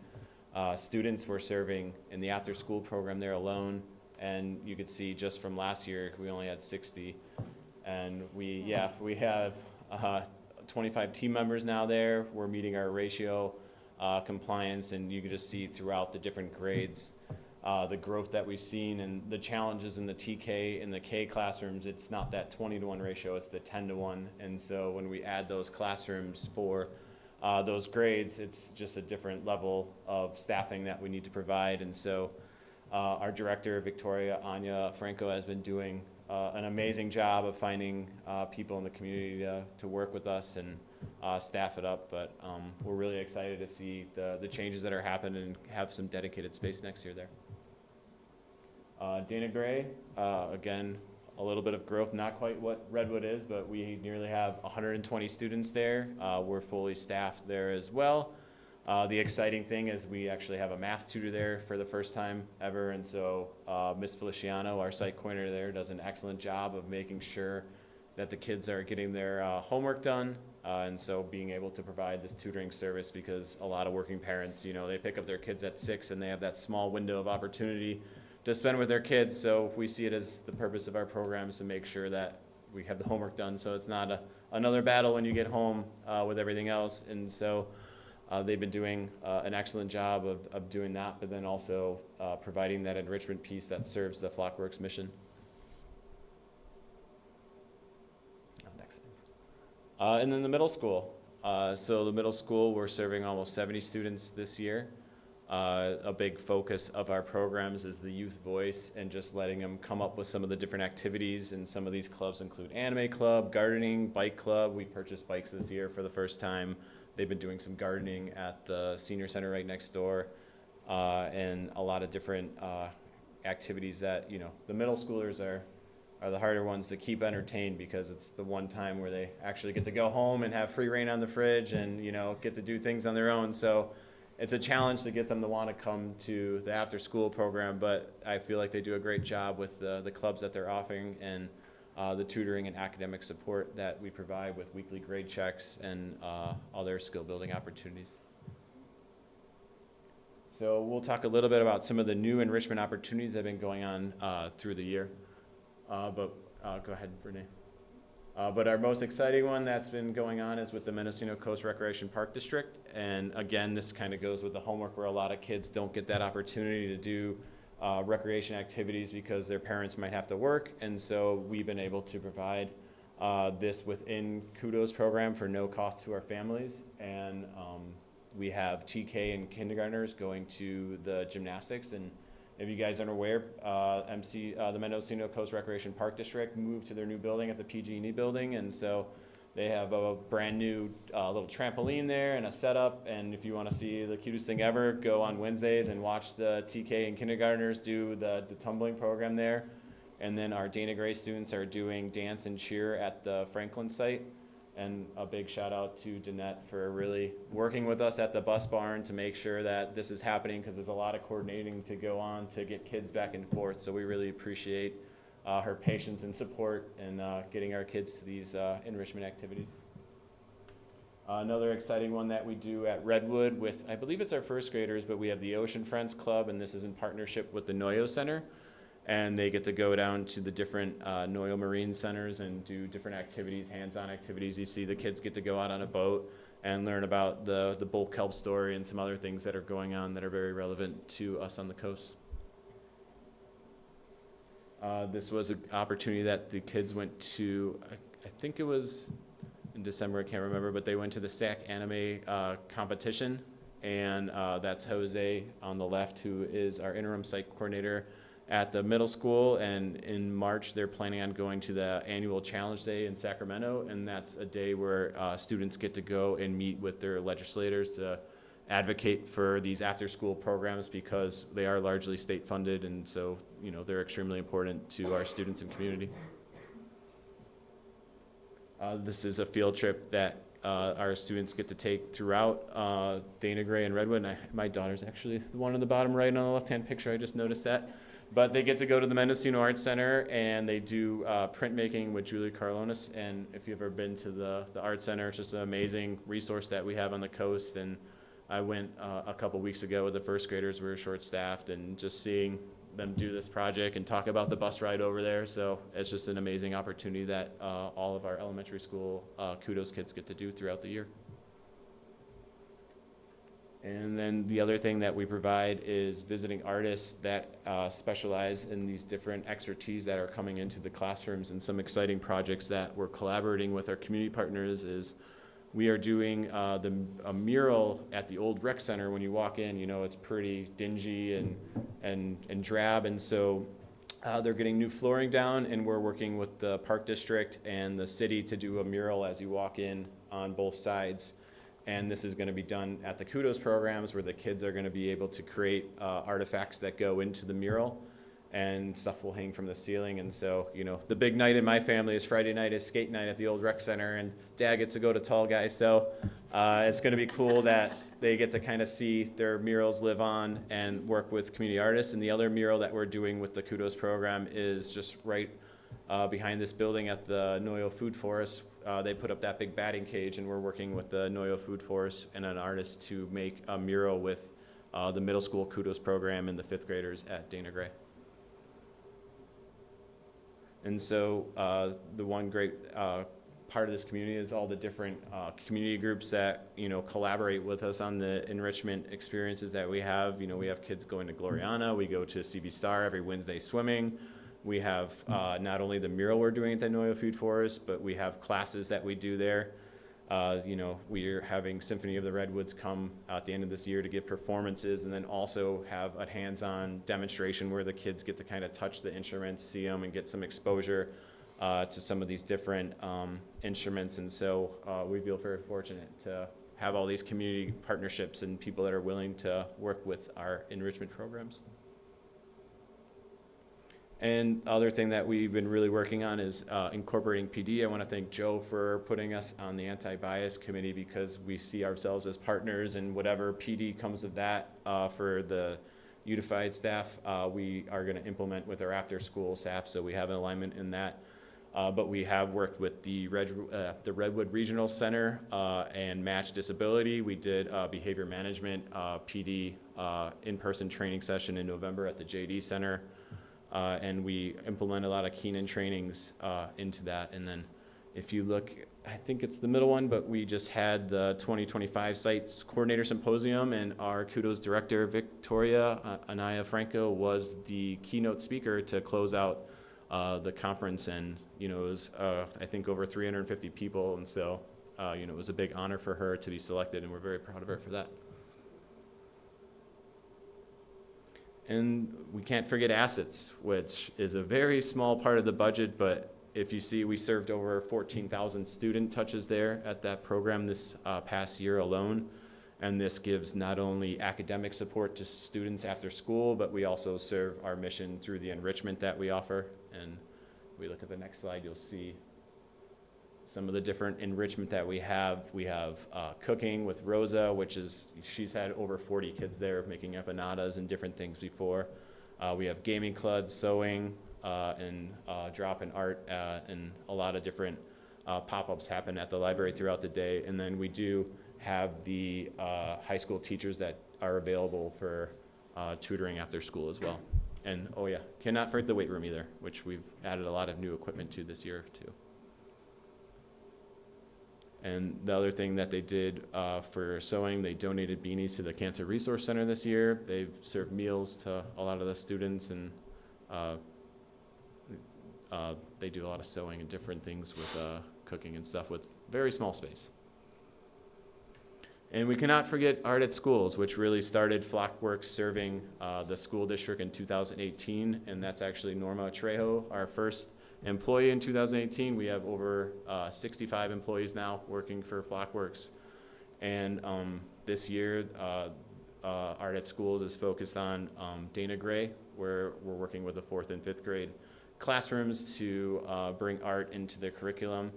students we're serving in the after-school program there alone. And you could see just from last year, we only had 60. And we have 25 team members now there. We're meeting our ratio compliance, and you can just see throughout the different grades the growth that we've seen and the challenges in the TK and the K classrooms. It's not that 20-to-1 ratio, it's the 10-to-1. And so when we add those classrooms for those grades, it's just a different level of staffing that we need to provide. And so our director, Victoria Anya Franco, has been doing an amazing job of finding people in the community to work with us and staff it up. But we're really excited to see the changes that are happening and have some dedicated space next year there. Dana Gray, again, a little bit of growth, not quite what Redwood is, but we nearly have 120 students there. We're fully staffed there as well. The exciting thing is we actually have a math tutor there for the first time ever, and so Miss Feliciano, our site coordinator there, does an excellent job of making sure that the kids are getting their homework done, and so being able to provide this tutoring service, because a lot of working parents, they pick up their kids at 6 and they have that small window of opportunity to spend with their kids. So we see it as the purpose of our programs to make sure that we have the homework done, so it's not another battle when you get home with everything else. And so they've been doing an excellent job of doing that, but then also providing that enrichment piece that serves the Flockworks mission. Next. And then the middle school. So the middle school, we're serving almost 70 students this year. A big focus of our programs is the youth voice and just letting them come up with some of the different activities. And some of these clubs include anime club, gardening, bike club. We purchased bikes this year for the first time. They've been doing some gardening at the senior center right next door, and a lot of different activities that, you know, the middle schoolers are the harder ones to keep entertained, because it's the one time where they actually get to go home and have free reign on the fridge and, you know, get to do things on their own. So it's a challenge to get them to want to come to the after school program, but I feel like they do a great job with the clubs that they're offering, and the tutoring and academic support that we provide with weekly grade checks and other skill building opportunities. So we'll talk a little bit about some of the new enrichment opportunities that have been going on through the year. Go ahead, Renee. But our most exciting one that's been going on is with the Mendocino Coast Recreation Park District. And again, this kind of goes with the homework, where a lot of kids don't get that opportunity to do recreation activities because their parents might have to work. And so we've been able to provide this within Kudos program for no cost to our families. And we have TK and kindergartners going to the gymnastics. And if you guys aren't aware, the Mendocino Coast Recreation Park District moved to their new building at the PG&E building, and so they have a brand new little trampoline there and a setup. And if you want to see the cutest thing ever, go on Wednesdays and watch the TK and kindergartners do the tumbling program there. And then our Dana Gray students are doing dance and cheer at the Franklin site. And a big shout out to Danette for really working with us at the bus barn to make sure that this is happening, because there's a lot of coordinating to go on to get kids back and forth. So we really appreciate her patience and support in getting our kids to these enrichment activities. Another exciting one that we do at Redwood with, I believe it's our first graders, but we have the Ocean Friends Club, and this is in partnership with the Noyo Center. And they get to go down to the different Noyo Marine Centers and do different activities, hands-on activities. You see the kids get to go out on a boat and learn about the bull kelp story and some other things that are going on that are very relevant to us on the coast. This was an opportunity that the kids went to, I think it was in December, I can't remember, but they went to the SAC anime competition. And that's Jose on the left, who is our interim site coordinator at the middle school. And in March, they're planning on going to the annual challenge day in Sacramento. And that's a day where students get to go and meet with their legislators to advocate for these after school programs, because they are largely state funded. And so, you know, they're extremely important to our students and community. This is a field trip that our students get to take throughout Dana Gray and Redwood. And my daughter's actually the one on the bottom right on the left-hand picture. I just noticed that. But they get to go to the Mendocino Arts Center, and they do printmaking with Julie Carlonis. And if you've ever been to the Arts Center, it's just an amazing resource that we have on the coast. And I went a couple weeks ago with the first graders. We were short-staffed, and just seeing them do this project and talk about the bus ride over there. So it's just an amazing opportunity that all of our elementary school Kudos kids get to do throughout the year. And then the other thing that we provide is visiting artists that specialize in these different expertise that are coming into the classrooms. And some exciting projects that we're collaborating with our community partners is we are doing a mural at the old rec center. When you walk in, you know, it's pretty dingy and drab. And so they're getting new flooring down, and we're working with the park district and the city to do a mural as you walk in on both sides. And this is going to be done at the Kudos programs, where the kids are going to be able to create artifacts that go into the mural, and stuff will hang from the ceiling. And so, you know, the big night in my family is Friday night is skate night at the old rec center, and Dad gets to go to Tall Guys. So it's going to be cool that they get to kind of see their murals live on and work with community artists. And the other mural that we're doing with the Kudos program is just right behind this building at the Noyo Food Forest. They put up that big batting cage, and we're working with the Noyo Food Forest and an artist to make a mural with the middle school Kudos program and the 5th graders at Dana Gray. And so the one great part of this community is all the different community groups that, you know, collaborate with us on the enrichment experiences that we have. You know, we have kids going to Gloriana, we go to CV Star every Wednesday swimming. We have not only the mural we're doing at the Noyo Food Forest, but we have classes that we do there. You know, we're having Symphony of the Redwoods come at the end of this year to give performances, and then also have a hands-on demonstration where the kids get to kind of touch the instruments, see them, and get some exposure to some of these different instruments. And so we feel very fortunate to have all these community partnerships and people that are willing to work with our enrichment programs. And the other thing that we've been really working on is incorporating PD. I want to thank Joe for putting us on the anti-bias committee, because we see ourselves as partners, and whatever PD comes of that for the unified staff, we are going to implement with our after-school staff, so we have an alignment in that. But we have worked with the Redwood Regional Center and Match Disability. We did a behavior management PD in-person training session in November at the JD Center. And we implement a lot of Keenan trainings into that. And then if you look, I think it's the middle one, but we just had the 2025 Sites Coordinator Symposium, and our Kudos Director, Victoria Anaya Franco, was the keynote speaker to close out the conference. And, you know, it was, I think, over 350 people. And so, you know, it was a big honor for her to be selected, and we're very proud of her for that. And we can't forget assets, which is a very small part of the budget, but if you see, we served over 14,000 student touches there at that program this past year alone. And this gives not only academic support to students after school, but we also serve our mission through the enrichment that we offer. And if we look at the next slide, you'll see some of the different enrichment that we have. We have cooking with Rosa, which is, she's had over 40 kids there making empanadas and different things before. We have gaming clubs, sewing, and drop in art, and a lot of different pop-ups happen at the library throughout the day. And then we do have the high school teachers that are available for tutoring after school as well. And oh yeah, cannot forget the weight room either, which we've added a lot of new equipment to this year too. And the other thing that they did for sewing, they donated beanies to the Cancer Resource Center this year. They've served meals to a lot of the students, and they do a lot of sewing and different things with cooking and stuff with very small space. And we cannot forget Art at Schools, which really started Flockworks serving the school district in 2018, and that's actually Norma Trejo, our first employee in 2018. We have over 65 employees now working for Flockworks. And this year, Art at Schools is focused on Dana Gray, where we're working with the 4th and 5th grade classrooms to bring art into their curriculum.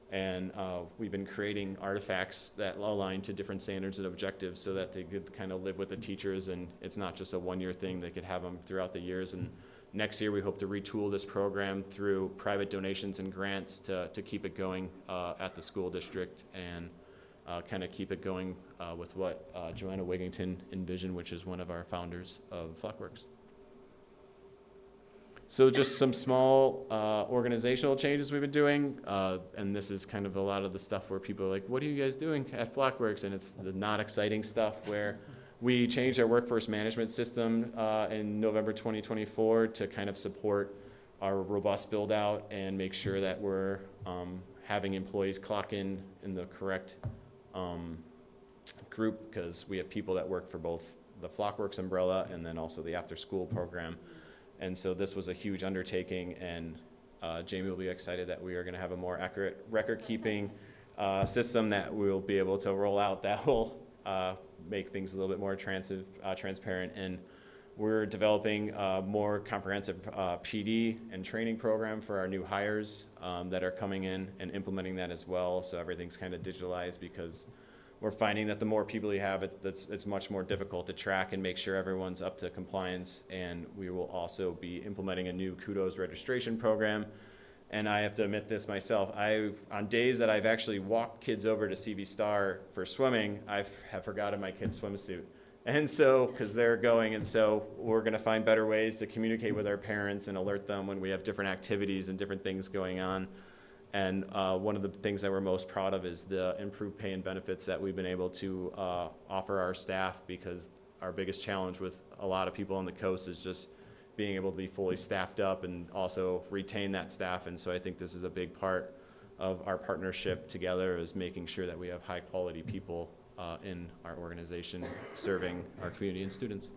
And we've been creating artifacts that align to different standards and objectives so that they could kind of live with the teachers, and it's not just a one-year thing. They could have them throughout the years. And next year, we hope to retool this program through private donations and grants to keep it going at the school district, and kind of keep it going with what Joanna Wigington envisioned, which is one of our founders of Flockworks. So just some small organizational changes we've been doing, and this is kind of a lot of the stuff where people are like, what are you guys doing at Flockworks? And it's the not exciting stuff, where we changed our workforce management system in November 2024 to kind of support our robust build out and make sure that we're having employees clock in the correct group, because we have people that work for both the Flockworks umbrella and then also the after school program. And so this was a huge undertaking, and Jamie will be excited that we are going to have a more accurate record keeping system that we'll be able to roll out that will make things a little bit more transparent. And we're developing a more comprehensive PD and training program for our new hires that are coming in, and implementing that as well. So everything's kind of digitalized, because we're finding that the more people you have, it's much more difficult to track and make sure everyone's up to compliance. And we will also be implementing a new Kudos registration program. And I have to admit this myself, on days that I've actually walked kids over to CV Star for swimming, I have forgotten my kid's swimsuit. And so, because they're going, and so we're going to find better ways to communicate with our parents and alert them when we have different activities and different things going on. And one of the things that we're most proud of is the improved pay and benefits that we've been able to offer our staff, because our biggest challenge with a lot of people on the coast is just being able to be fully staffed up and also retain that staff. And so I think this is a big part of our partnership together, is making sure that we have high quality people in our organization serving our community and students.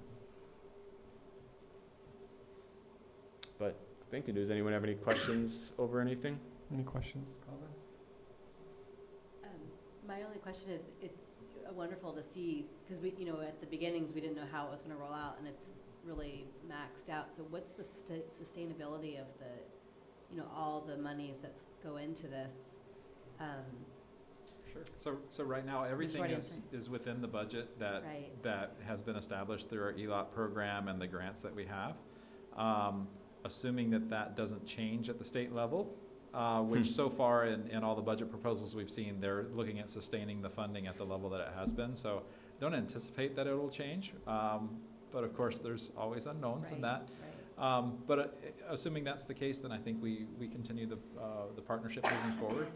But thank you. Does anyone have any questions over anything? Any questions, comments? My only question is, it's wonderful to see, because we, at the beginnings, we didn't know how it was going to roll out, and it's really maxed out. So what's the sustainability of the, all the monies that go into this? Sure. So right now, everything is within the budget that that has been established through our ELOP program and the grants that we have. Assuming that doesn't change at the state level, which so far in all the budget proposals we've seen, they're looking at sustaining the funding at the level that it has been. So don't anticipate that it'll change. But of course, there's always unknowns in that. But assuming that's the case, then I think we continue the partnership moving forward.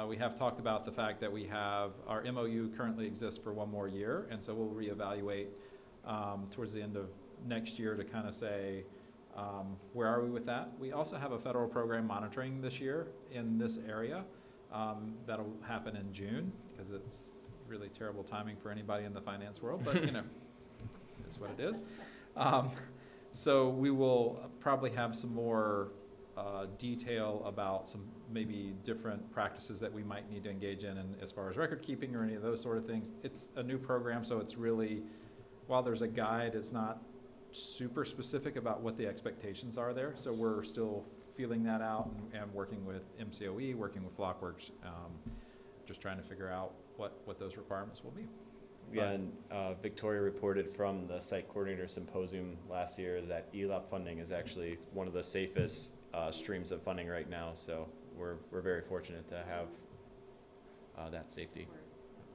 We have talked about the fact that we have our MOU currently exists for one more year, and so we'll reevaluate towards the end of next year to kind of say, where are we with that? We also have a federal program monitoring this year in this area. That'll happen in June, because it's really terrible timing for anybody in the finance world, but it's what it is. So we will probably have some more detail about some maybe different practices that we might need to engage in, and as far as record keeping or any of those sort of things. It's a new program, so it's really, while there's a guide, it's not super specific about what the expectations are there. So we're still feeling that out and working with MCOE, working with Flockworks, just trying to figure out what those requirements will be. Yeah, and Victoria reported from the site coordinator symposium last year that ELOP funding is actually one of the safest streams of funding right now. So we're very fortunate to have that safety.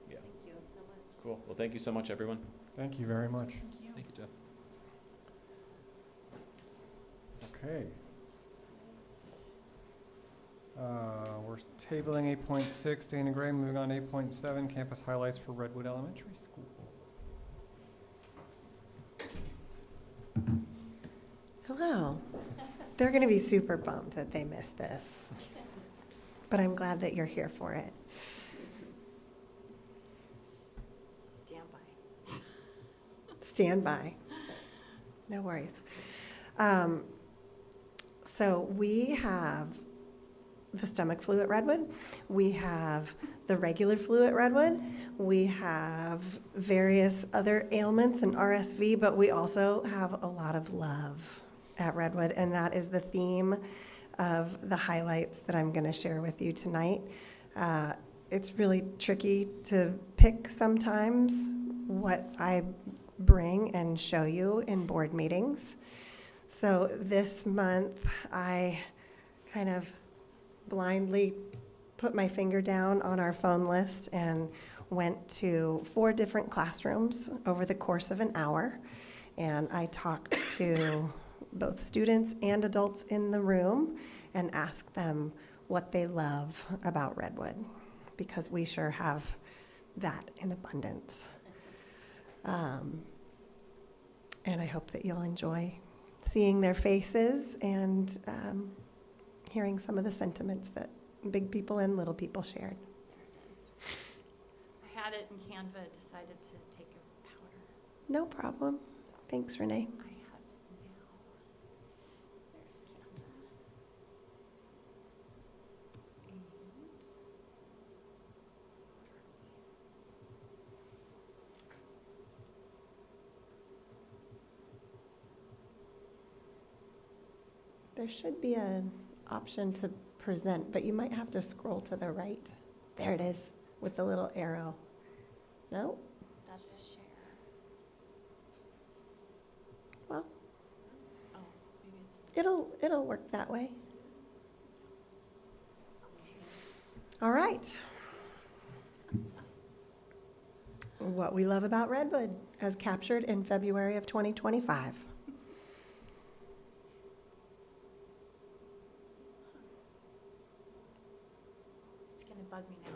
Yeah. Thank you so much. Cool. Well, thank you so much, everyone. Thank you very much. Thank you, Jeff. Okay. We're tabling 8.6, Dana Gray. Moving on to 8.7, campus highlights for Redwood Elementary School. Hello. They're going to be super bummed that they missed this, but I'm glad that you're here for it. Stand by. Stand by. No worries. So we have the stomach flu at Redwood. We have the regular flu at Redwood. We have various other ailments and RSV, but we also have a lot of love at Redwood, and that is the theme of the highlights that I'm going to share with you tonight. It's really tricky to pick sometimes what I bring and show you in board meetings. So this month, I kind of blindly put my finger down on our phone list and went to 4 different classrooms over the course of an hour. And I talked to both students and adults in the room and asked them what they love about Redwood, because we sure have that in abundance. And I hope that you'll enjoy seeing their faces and hearing some of the sentiments that big people and little people shared. I had it in Canva, decided to take a powder. No problem. Thanks, Renee. I have it now. There's Canva. There should be an option to present, but you might have to scroll to the right. There it is, with the little arrow. No? That's share. Well, Oh, maybe it's. it'll work that way. All right. what we love about Redwood, as captured in February of 2025. It's gonna bug me now.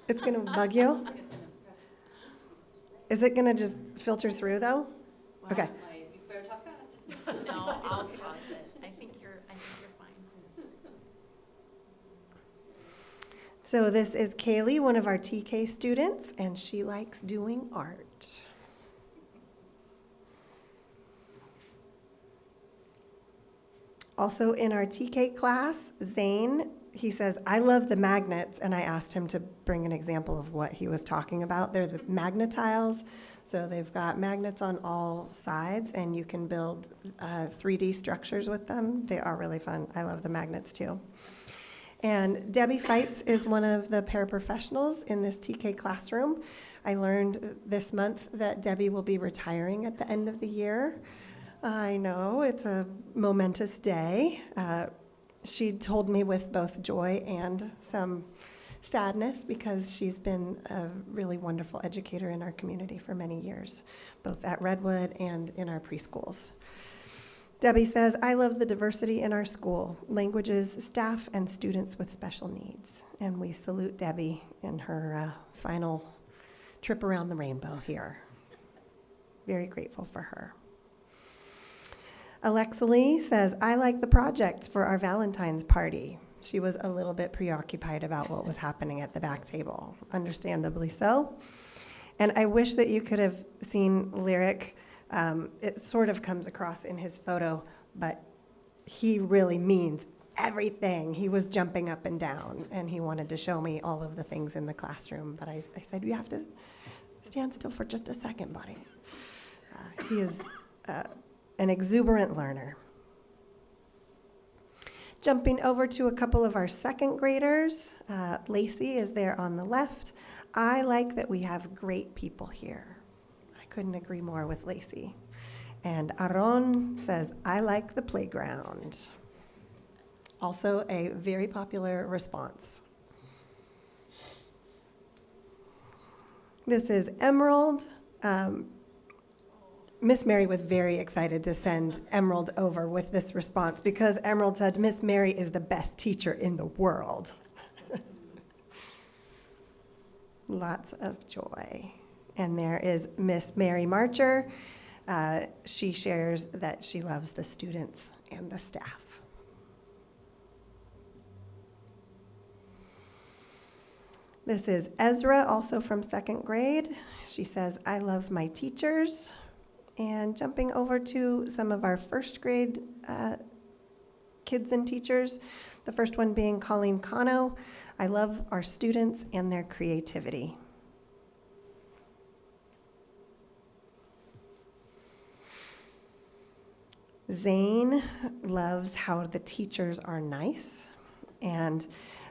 It's going to bug you? Is it going to just filter through, though? Okay. You better talk fast. No, I'll pause it. I think you're fine. So this is Kaylee, one of our TK students, and she likes doing art. Also in our TK class, Zane, he says, I love the magnets, and I asked him to bring an example of what he was talking about. They're the magnetiles, so they've got magnets on all sides, and you can build 3D structures with them. They are really fun. I love the magnets too. And Debbie Feitz is one of the paraprofessionals in this TK classroom. I learned this month that Debbie will be retiring at the end of the year. I know, it's a momentous day. She told me with both joy and some sadness because she's been a really wonderful educator in our community for many years, both at Redwood and in our preschools. Debbie says, I love the diversity in our school, languages, staff, and students with special needs. And we salute Debbie in her final trip around the rainbow here. Very grateful for her. Alexa Lee says, I like the projects for our Valentine's party. She was a little bit preoccupied about what was happening at the back table, understandably so. And I wish that you could have seen Lyric. It sort of comes across in his photo, but he really means everything. He was jumping up and down, and he wanted to show me all of the things in the classroom. But I said, you have to stand still for just a second, buddy. He is an exuberant learner. Jumping over to a couple of our second graders, Lacey is there on the left. I like that we have great people here. I couldn't agree more with Lacey. And Aaron says, I like the playground. Also a very popular response. This is Emerald. Miss Mary was very excited to send Emerald over with this response because Emerald said, Miss Mary is the best teacher in the world. Lots of joy. And there is Miss Mary Marcher. She shares that she loves the students and the staff. This is Ezra, also from second grade. She says, I love my teachers. And jumping over to some of our first grade kids and teachers, the first one being Colleen Cano. I love our students and their creativity. Zane loves how the teachers are nice. And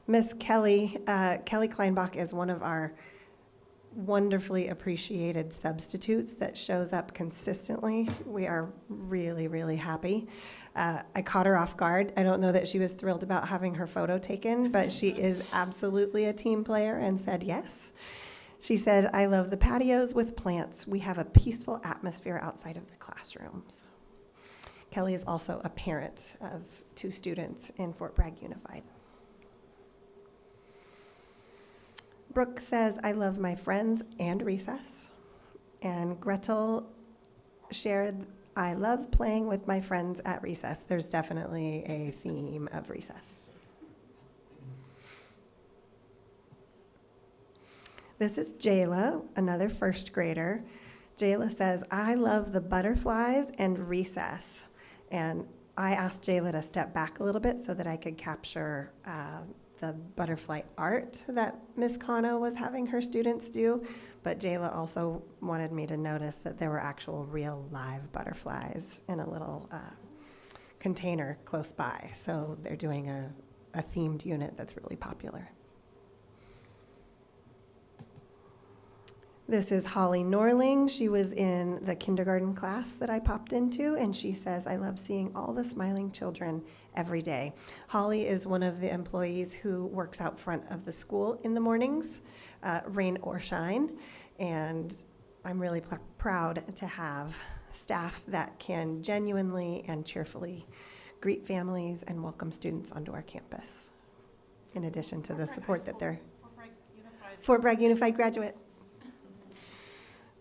Miss Kelly, Kelly Kleinbach is one of our wonderfully appreciated substitutes that shows up consistently. We are really, really happy. I caught her off guard. I don't know that she was thrilled about having her photo taken, but she is absolutely a team player and said yes. She said, I love the patios with plants. We have a peaceful atmosphere outside of the classrooms. Kelly is also a parent of 2 students in Fort Bragg Unified. Brooke says, I love my friends and recess. And Gretel shared, I love playing with my friends at recess. There's definitely a theme of recess. This is Jayla, another first grader. Jayla says, I love the butterflies and recess. And I asked Jayla to step back a little bit so that I could capture the butterfly art that Miss Cano was having her students do, but Jayla also wanted me to notice that there were actual real live butterflies in a little container close by. So they're doing a themed unit that's really popular. This is Holly Norling. She was in the kindergarten class that I popped into, and she says, I love seeing all the smiling children every day. Holly is one of the employees who works out front of the school in the mornings, rain or shine, and I'm really proud to have staff that can genuinely and cheerfully greet families and welcome students onto our campus, in addition to the support that they're Fort Bragg Unified graduate.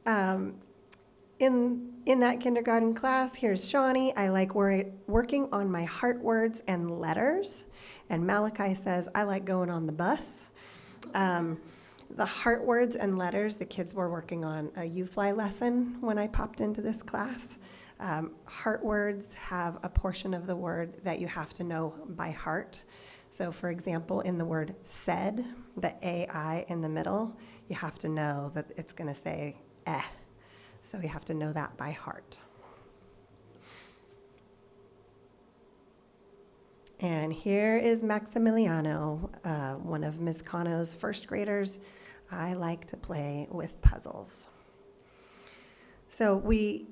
In that kindergarten class, here's Shawnee. I like working on my heart words and letters. And Malachi says, I like going on the bus. The heart words and letters, the kids were working on a U-Fly lesson when I popped into this class. Heart words have a portion of the word that you have to know by heart. So for example, in the word said, the AI in the middle, you have to know that it's going to say eh. So you have to know that by heart. And here is Maximiliano, one of Ms. Cano's first graders. I like to play with puzzles. So we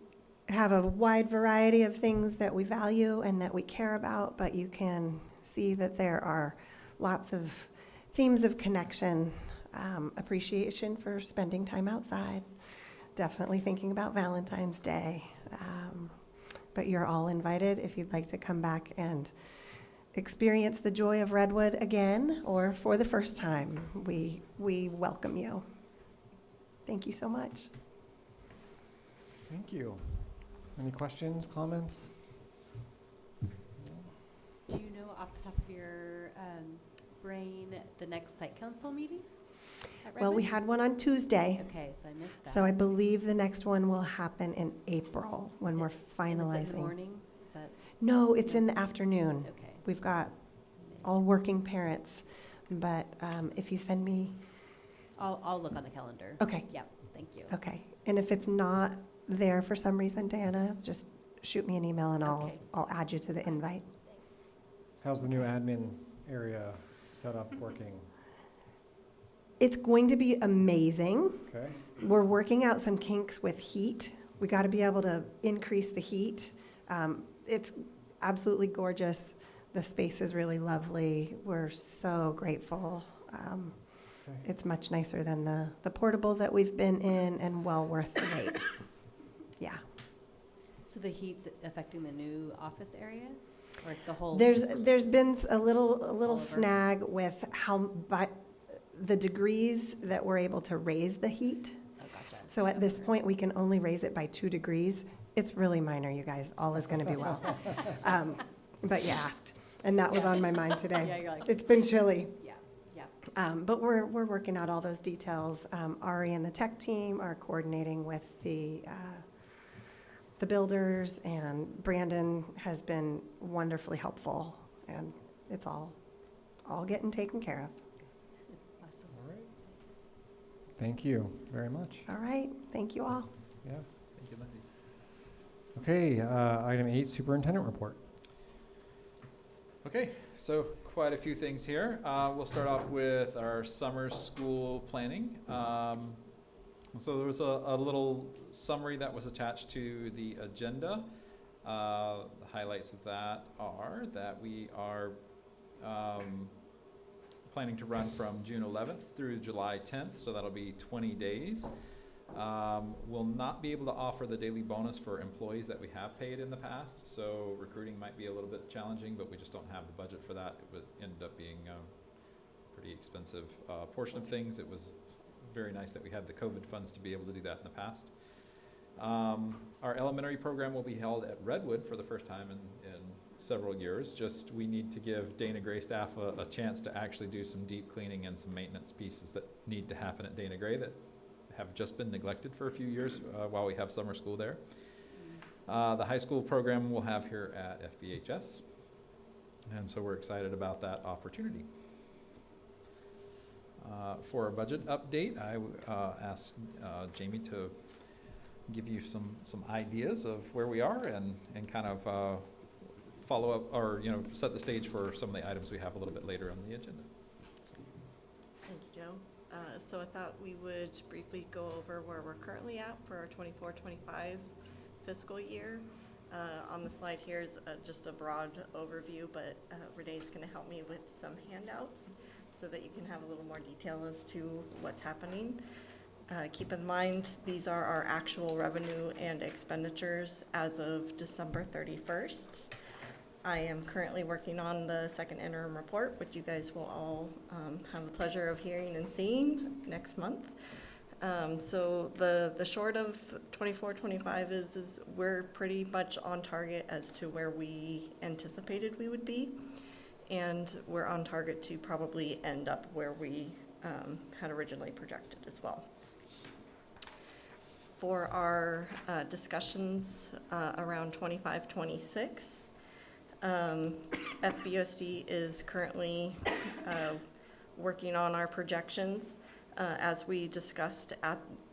have a wide variety of things that we value and that we care about, but you can see that there are lots of themes of connection, appreciation for spending time outside, definitely thinking about Valentine's Day. But you're all invited if you'd like to come back and experience the joy of Redwood again or for the first time. We welcome you. Thank you so much. Thank you. Any questions, comments? Do you know off the top of your brain the next site council meeting? Well, we had one on Tuesday. Okay, so I missed that. So I believe the next one will happen in April when we're finalizing. And is it in the morning? Is that? No, it's in the afternoon. Okay. We've got all working parents, but if you send me. I'll look on the calendar. Okay. Yeah, thank you. Okay, and if it's not there for some reason, Diana, just shoot me an email and I'll add you to the invite. How's the new admin area set up working? It's going to be amazing. Okay. We're working out some kinks with heat. We got to be able to increase the heat. It's absolutely gorgeous. The space is really lovely. We're so grateful. It's much nicer than the portable that we've been in and well worth the wait. Yeah. So the heat's affecting the new office area? Or the whole? There's been a little over? snag with the degrees that we're able to raise the heat. Oh, gotcha. So at this point, we can only raise it by 2 degrees. It's really minor, you guys. All is going to be well. But you asked, and that was on my mind today. Yeah, you're like, It's been chilly. yeah. But we're working out all those details. Ari and the tech team are coordinating with the builders, and Brandon has been wonderfully helpful, and it's all getting taken care of. Awesome. All right. Thank you very much. All right, thank you all. Yeah. Thank you, Lindy. Okay, item 8, superintendent report. Okay, so quite a few things here. We'll start off with our summer school planning. So there was a little summary that was attached to the agenda. The highlights of that are that we are planning to run from June 11th through July 10th, so that'll be 20 days. We'll not be able to offer the daily bonus for employees that we have paid in the past, so recruiting might be a little bit challenging, but we just don't have the budget for that. It would end up being a pretty expensive portion of things. It was very nice that we had the COVID funds to be able to do that in the past. Our elementary program will be held at Redwood for the first time in several years. Just we need to give Dana Gray staff a chance to actually do some deep cleaning and some maintenance pieces that need to happen at Dana Gray that have just been neglected for a few years while we have summer school there. The high school program we'll have here at FBHS, and so we're excited about that opportunity. For a budget update, I asked Jamie to give you some ideas of where we are and kind of follow up or set the stage for some of the items we have a little bit later on the agenda. Thank you, Joe. So I thought we would briefly go over where we're currently at for our 24-25 fiscal year. On the slide here is just a broad overview, but Renee's going to help me with some handouts so that you can have a little more detail as to what's happening. Keep in mind, these are our actual revenue and expenditures as of December 31st. I am currently working on the second interim report, which you guys will all have the pleasure of hearing and seeing next month. So the short of 24-25 is we're pretty much on target as to where we anticipated we would be. And we're on target to probably end up where we had originally projected as well. For our discussions around 25-26, FBOSD is currently working on our projections. As we discussed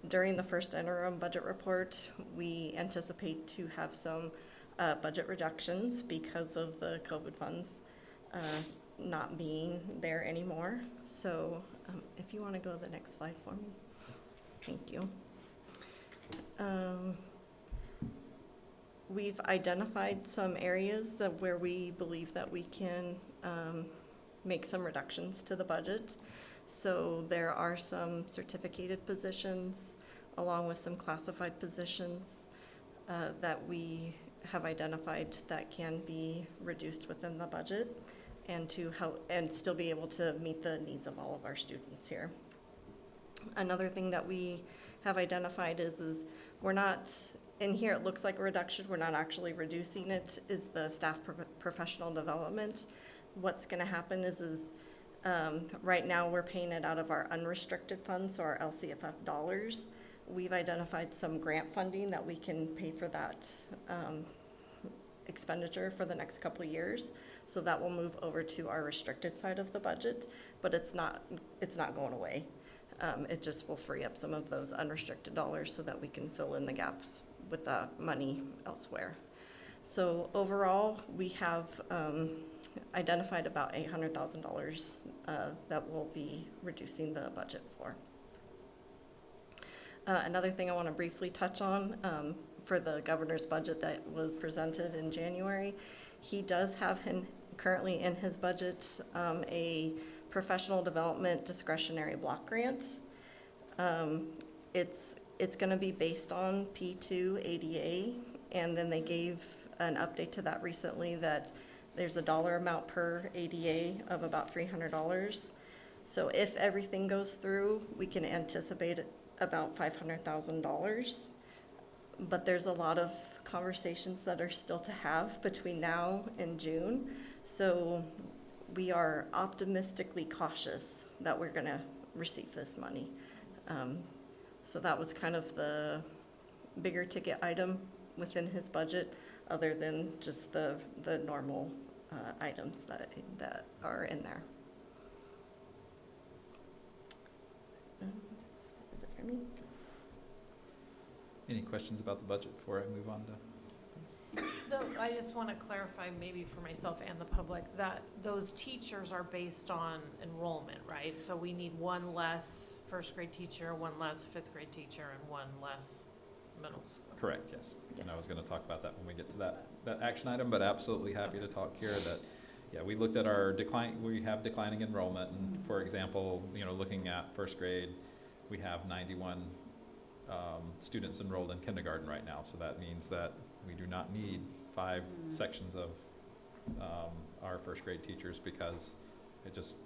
during the first interim budget report, we anticipate to have some budget reductions because of the COVID funds not being there anymore. So if you want to go to the next slide for me. Thank you. We've identified some areas where we believe that we can make some reductions to the budget. So there are some certificated positions along with some classified positions that we have identified that can be reduced within the budget and to help and still be able to meet the needs of all of our students here. Another thing that we have identified is we're not, in here it looks like a reduction, we're not actually reducing it, is the staff professional development. What's gonna happen is right now we're paying it out of our unrestricted funds, so our LCFF dollars. We've identified some grant funding that we can pay for that expenditure for the next couple of years. So that will move over to our restricted side of the budget, but it's not going away. It just will free up some of those unrestricted dollars so that we can fill in the gaps with the money elsewhere. So overall, we have identified about $800,000 that we'll be reducing the budget for. Another thing I want to briefly touch on for the governor's budget that was presented in January, he does have currently in his budget a professional development discretionary block grant. It's going to be based on P2 ADA, and then they gave an update to that recently that there's a dollar amount per ADA of about $300. So if everything goes through, we can anticipate about $500,000. But there's a lot of conversations that are still to have between now and June. So we are optimistically cautious that we're going to receive this money. So that was kind of the bigger ticket item within his budget, other than just the normal items that are in there. Is it for me? Any questions about the budget before I move on to things? I just want to clarify, maybe for myself and the public, that those teachers are based on enrollment, right? So we need one less first grade teacher, one less fifth grade teacher, and one less middle school. Correct, yes. And I was going to talk about that when we get to that action item, but absolutely happy to talk here that, yeah, we looked at our we have declining enrollment, and for example, looking at first grade, we have 91 students enrolled in kindergarten right now, so that means that we do not need 5 sections of our first grade teachers because it just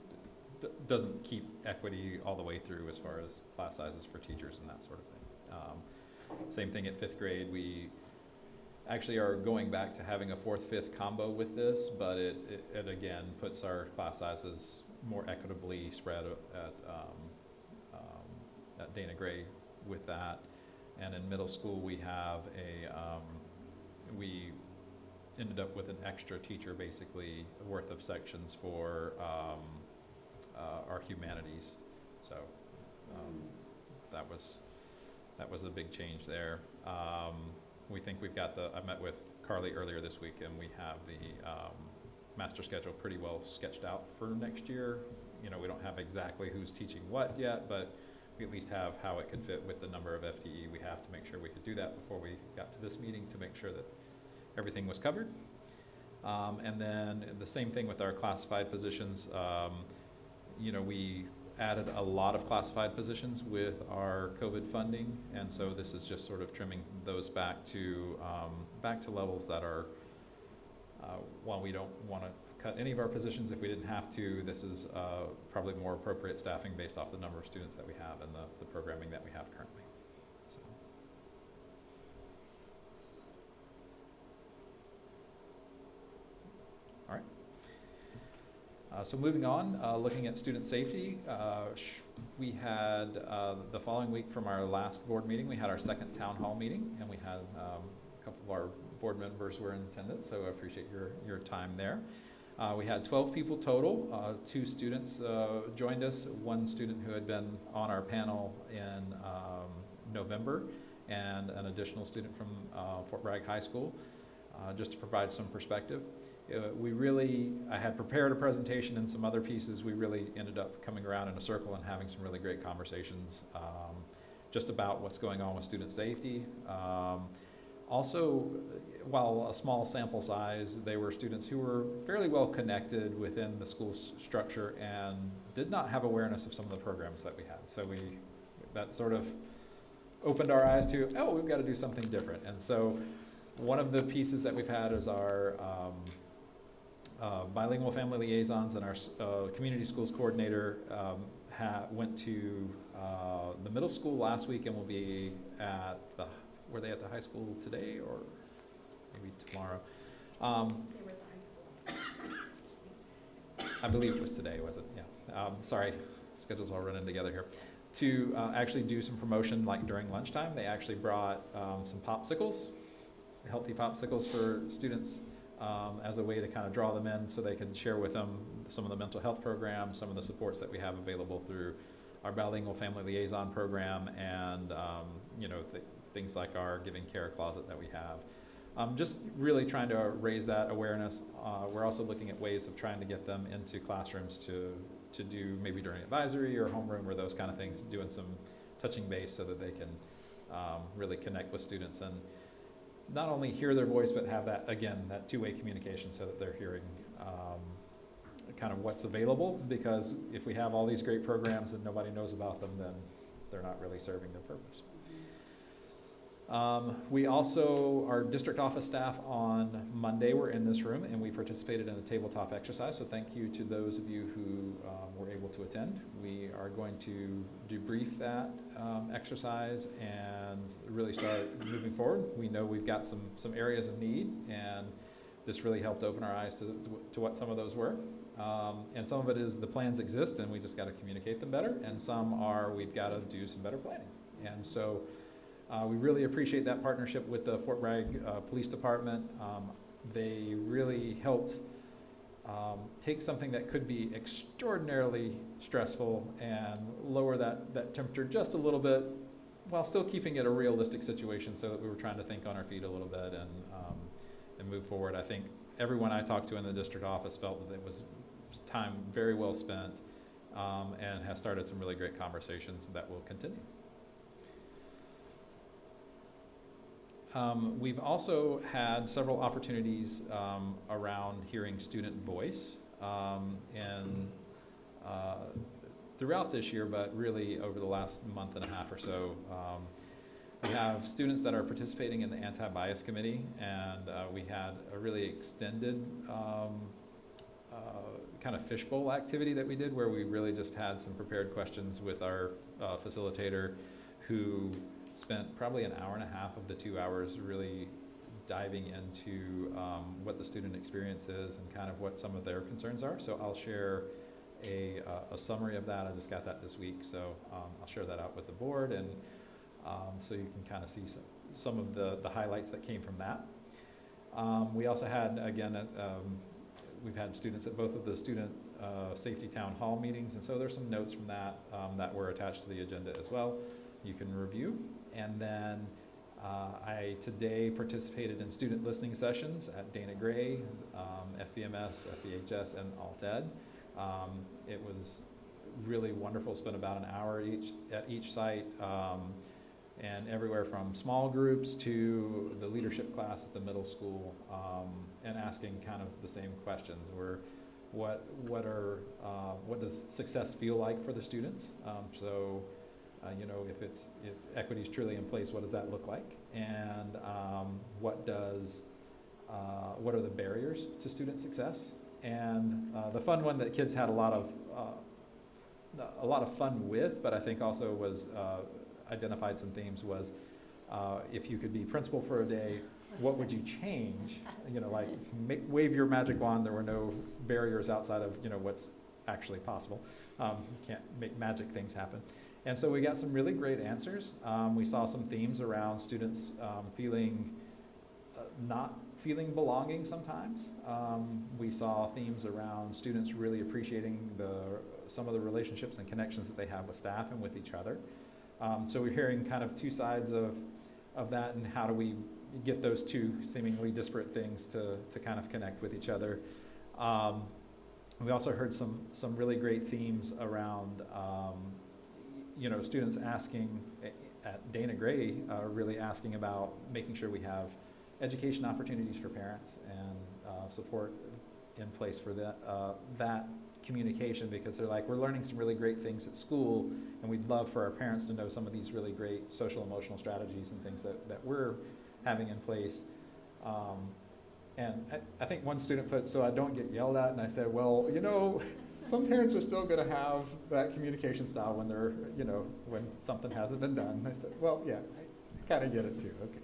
doesn't keep equity all the way through as far as class sizes for teachers and that sort of thing. Same thing at 5th grade. We actually are going back to having a 4th, 5th combo with this, but it again puts our class sizes more equitably spread at Dana Gray with that. And in middle school, we have we ended up with an extra teacher basically worth of sections for our humanities. So that was a big change there. We think we've got I met with Carly earlier this week, and we have the master schedule pretty well sketched out for next year. you know, we don't have exactly who's teaching what yet, but we at least have how it could fit with the number of FTE we have to make sure we could do that before we got to this meeting to make sure that everything was covered. And then the same thing with our classified positions. You know, we added a lot of classified positions with our COVID funding, and so this is just sort of trimming those back to levels that are, while we don't want to cut any of our positions if we didn't have to, this is probably more appropriate staffing based off the number of students that we have and the programming that we have currently. So. All right. So moving on, looking at student safety, we had the following week from our last board meeting, we had our second town hall meeting, and we had a couple of our board members were in attendance, so I appreciate your time there. We had 12 people total. 2 students joined us, 1 student who had been on our panel in November, and an additional student from Fort Bragg High School, just to provide some perspective. I had prepared a presentation and some other pieces. We really ended up coming around in a circle and having some really great conversations just about what's going on with student safety. Also, while a small sample size, they were students who were fairly well connected within the school structure and did not have awareness of some of the programs that we had. So that sort of opened our eyes to, oh, we've got to do something different. And so one of the pieces that we've had is our bilingual family liaisons, and our community schools coordinator went to the middle school last week and will be at were they at the high school today or maybe tomorrow? They were at the high school. I believe it was today, was it? Yeah. Sorry, schedules all running together here. To actually do some promotion like during lunchtime. They actually brought some popsicles, healthy popsicles for students as a way to kind of draw them in so they can share with them some of the mental health programs, some of the supports that we have available through our bilingual family liaison program, and you know, things like our giving care closet that we have. Just really trying to raise that awareness. We're also looking at ways of trying to get them into classrooms to do maybe during advisory or homeroom or those kind of things, doing some touching base so that they can really connect with students and not only hear their voice, but have that, again, that two-way communication so that they're hearing kind of what's available, because if we have all these great programs and nobody knows about them, then they're not really serving their purpose. We also, our district office staff on Monday were in this room and we participated in a tabletop exercise, so thank you to those of you who were able to attend. We are going to debrief that exercise and really start moving forward. We know we've got some areas of need, and this really helped open our eyes to what some of those were. And some of it is the plans exist and we just got to communicate them better, and some are we've got to do some better planning. And so we really appreciate that partnership with the Fort Bragg Police Department. They really helped take something that could be extraordinarily stressful and lower that temperature just a little bit while still keeping it a realistic situation, so that we were trying to think on our feet a little bit and move forward. I think everyone I talked to in the district office felt that it was time very well spent, and has started some really great conversations that will continue. We've also had several opportunities around hearing student voice, and throughout this year, but really over the last month and a half or so. We have students that are participating in the anti-bias committee, and we had a really extended kind of fishbowl activity that we did, where we really just had some prepared questions with our facilitator, who spent probably an hour and a half of the 2 hours really diving into what the student experience is and kind of what some of their concerns are. So I'll share a summary of that. I just got that this week, so I'll share that out with the board, and so you can kind of see some of the highlights that came from that. We also had, again, we've had students at both of the student safety town hall meetings, and so there's some notes from that that were attached to the agenda as well. You can review. And then I today participated in student listening sessions at Dana Gray, FBMS, FEHS, and Alt Ed. It was really wonderful. Spent about an hour at each site, and everywhere from small groups to the leadership class at the middle school, and asking kind of the same questions. What does success feel like for the students? You know, if equity is truly in place, what does that look like? And what are the barriers to student success? And the fun one that kids had a lot of fun with, but I think also was identified some themes was, if you could be principal for a day, what would you change? You know, like wave your magic wand. There were no barriers outside of, you know, what's actually possible. You can't make magic things happen. And so we got some really great answers. We saw some themes around students not feeling belonging sometimes. We saw themes around students really appreciating some of the relationships and connections that they have with staff and with each other. So we're hearing kind of two sides of that, and how do we get those two seemingly disparate things to kind of connect with each other. We also heard some really great themes around you know, students asking at Dana Gray, really asking about making sure we have education opportunities for parents and support in place for that communication, because they're like, we're learning some really great things at school, and we'd love for our parents to know some of these really great social emotional strategies and things that we're having in place. And I think one student put, so I don't get yelled at, and I said, well, you know, some parents are still going to have that communication style when they're, you know, when something hasn't been done. And I said, well, yeah, I kind of get it too. Okay.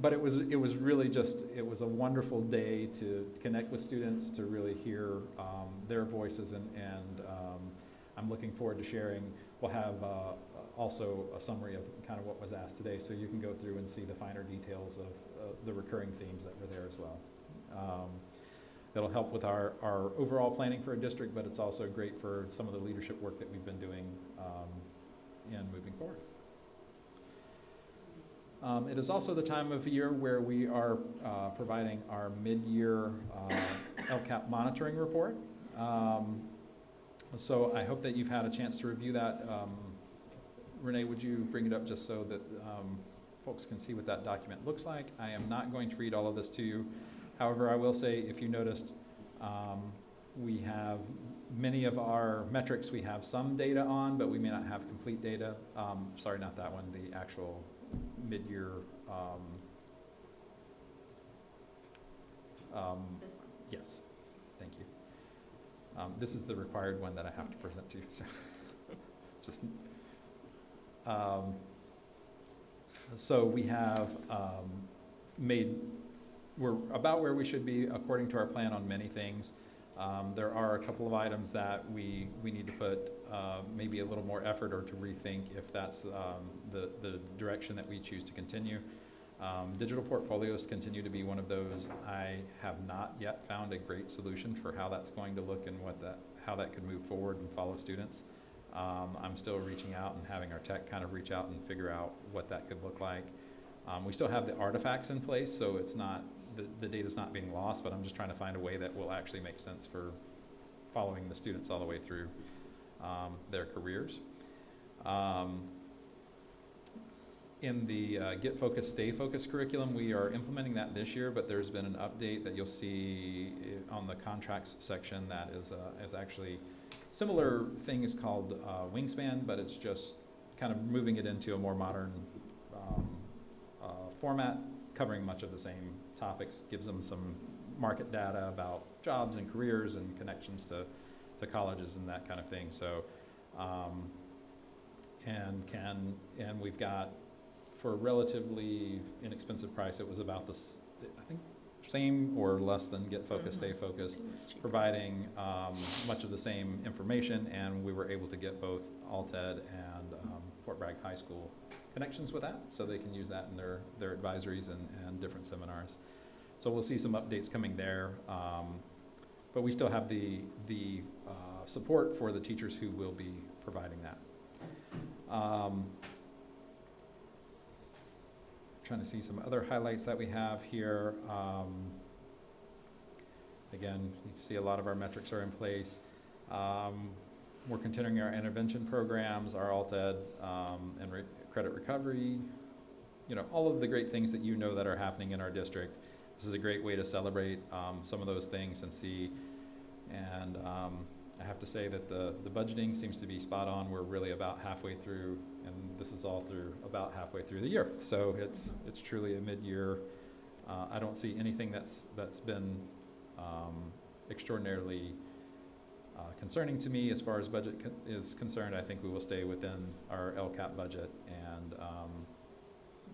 But it was really just, it was a wonderful day to connect with students, to really hear their voices, and I'm looking forward to sharing. We'll have also a summary of kind of what was asked today, so you can go through and see the finer details of the recurring themes that were there as well. That'll help with our overall planning for a district, but it's also great for some of the leadership work that we've been doing and moving forward. It is also the time of year where we are providing our mid-year LCAP monitoring report. So I hope that you've had a chance to review that. Renee, would you bring it up just so that folks can see what that document looks like? I am not going to read all of this to you. However, I will say, if you noticed, we have many of our metrics we have some data on, but we may not have complete data. Sorry, not that one, the actual mid-year. This one? Yes, thank you. This is the required one that I have to present to you. So, just, so we have we're about where we should be according to our plan on many things. There are a couple of items that we need to put maybe a little more effort or to rethink if that's the direction that we choose to continue. Digital portfolios continue to be one of those. I have not yet found a great solution for how that's going to look and how that could move forward and follow students. I'm still reaching out and having our tech kind of reach out and figure out what that could look like. We still have the artifacts in place, so it's not, the data's not being lost, but I'm just trying to find a way that will actually make sense for following the students all the way through their careers. In the Get Focused, Stay Focused curriculum, we are implementing that this year, but there's been an update that you'll see on the contracts section that is actually similar thing is called Wingspan, but it's just kind of moving it into a more modern format, covering much of the same topics, gives them some market data about jobs and careers and connections to colleges and that kind of thing. So, and we've got, for a relatively inexpensive price, it was about this, I think, same or less than Get Focused, Stay Focused, providing much of the same information, and we were able to get both Alted and Fort Bragg High School connections with that, so they can use that in their advisories and different seminars. So we'll see some updates coming there, but we still have the support for the teachers who will be providing that. Trying to see some other highlights that we have here. Again, you can see a lot of our metrics are in place. We're continuing our intervention programs, our alt-ed, and credit recovery, you know, all of the great things that you know that are happening in our district. This is a great way to celebrate some of those things and see. And I have to say that the budgeting seems to be spot on. We're really about halfway through, and this is all through about halfway through the year. So it's truly a mid-year. I don't see anything that's been extraordinarily concerning to me as far as budget is concerned. I think we will stay within our LCAP budget and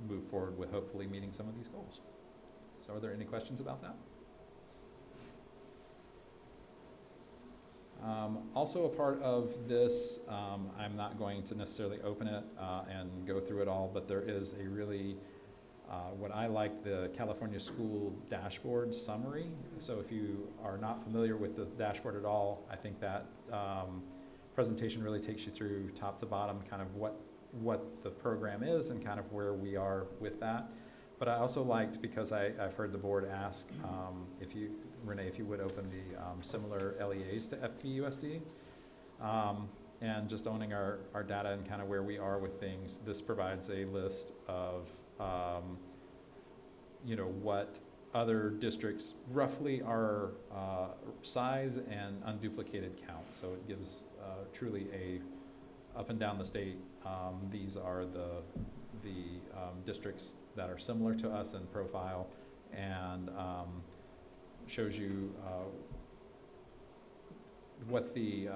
move forward with hopefully meeting some of these goals. So are there any questions about that? Also a part of this, I'm not going to necessarily open it and go through it all, but there is a really, what I like, the California School Dashboard Summary. So if you are not familiar with the dashboard at all, I think that presentation really takes you through top to bottom kind of what the program is and kind of where we are with that. But I also liked, because I've heard the board ask if you, Renee, if you would open the similar LEAs to FPUSD, and just owning our data and kind of where we are with things. This provides a list of, you know, what other districts roughly are size and unduplicated count. So it gives truly a up and down the state. These are the districts that are similar to us in profile, and shows you what the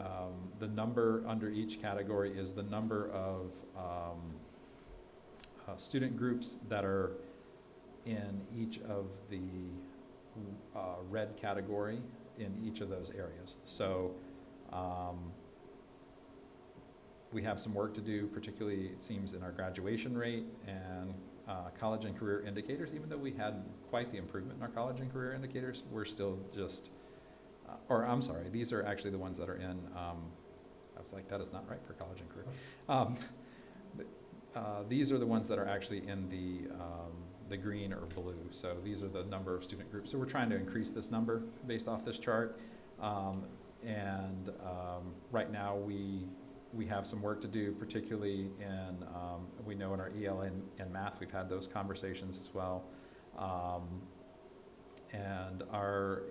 number under each category is, the number of student groups that are in each of the red category in each of those areas. So we have some work to do, particularly it seems in our graduation rate and college and career indicators. Even though we had quite the improvement in our college and career indicators, we're still just, or I'm sorry, these are actually the ones that are in, I was like, that is not right for college and career. These are the ones that are actually in the green or blue. So these are the number of student groups. So we're trying to increase this number based off this chart. Right now we have some work to do, particularly in, we know in our EL and math, we've had those conversations as well. And our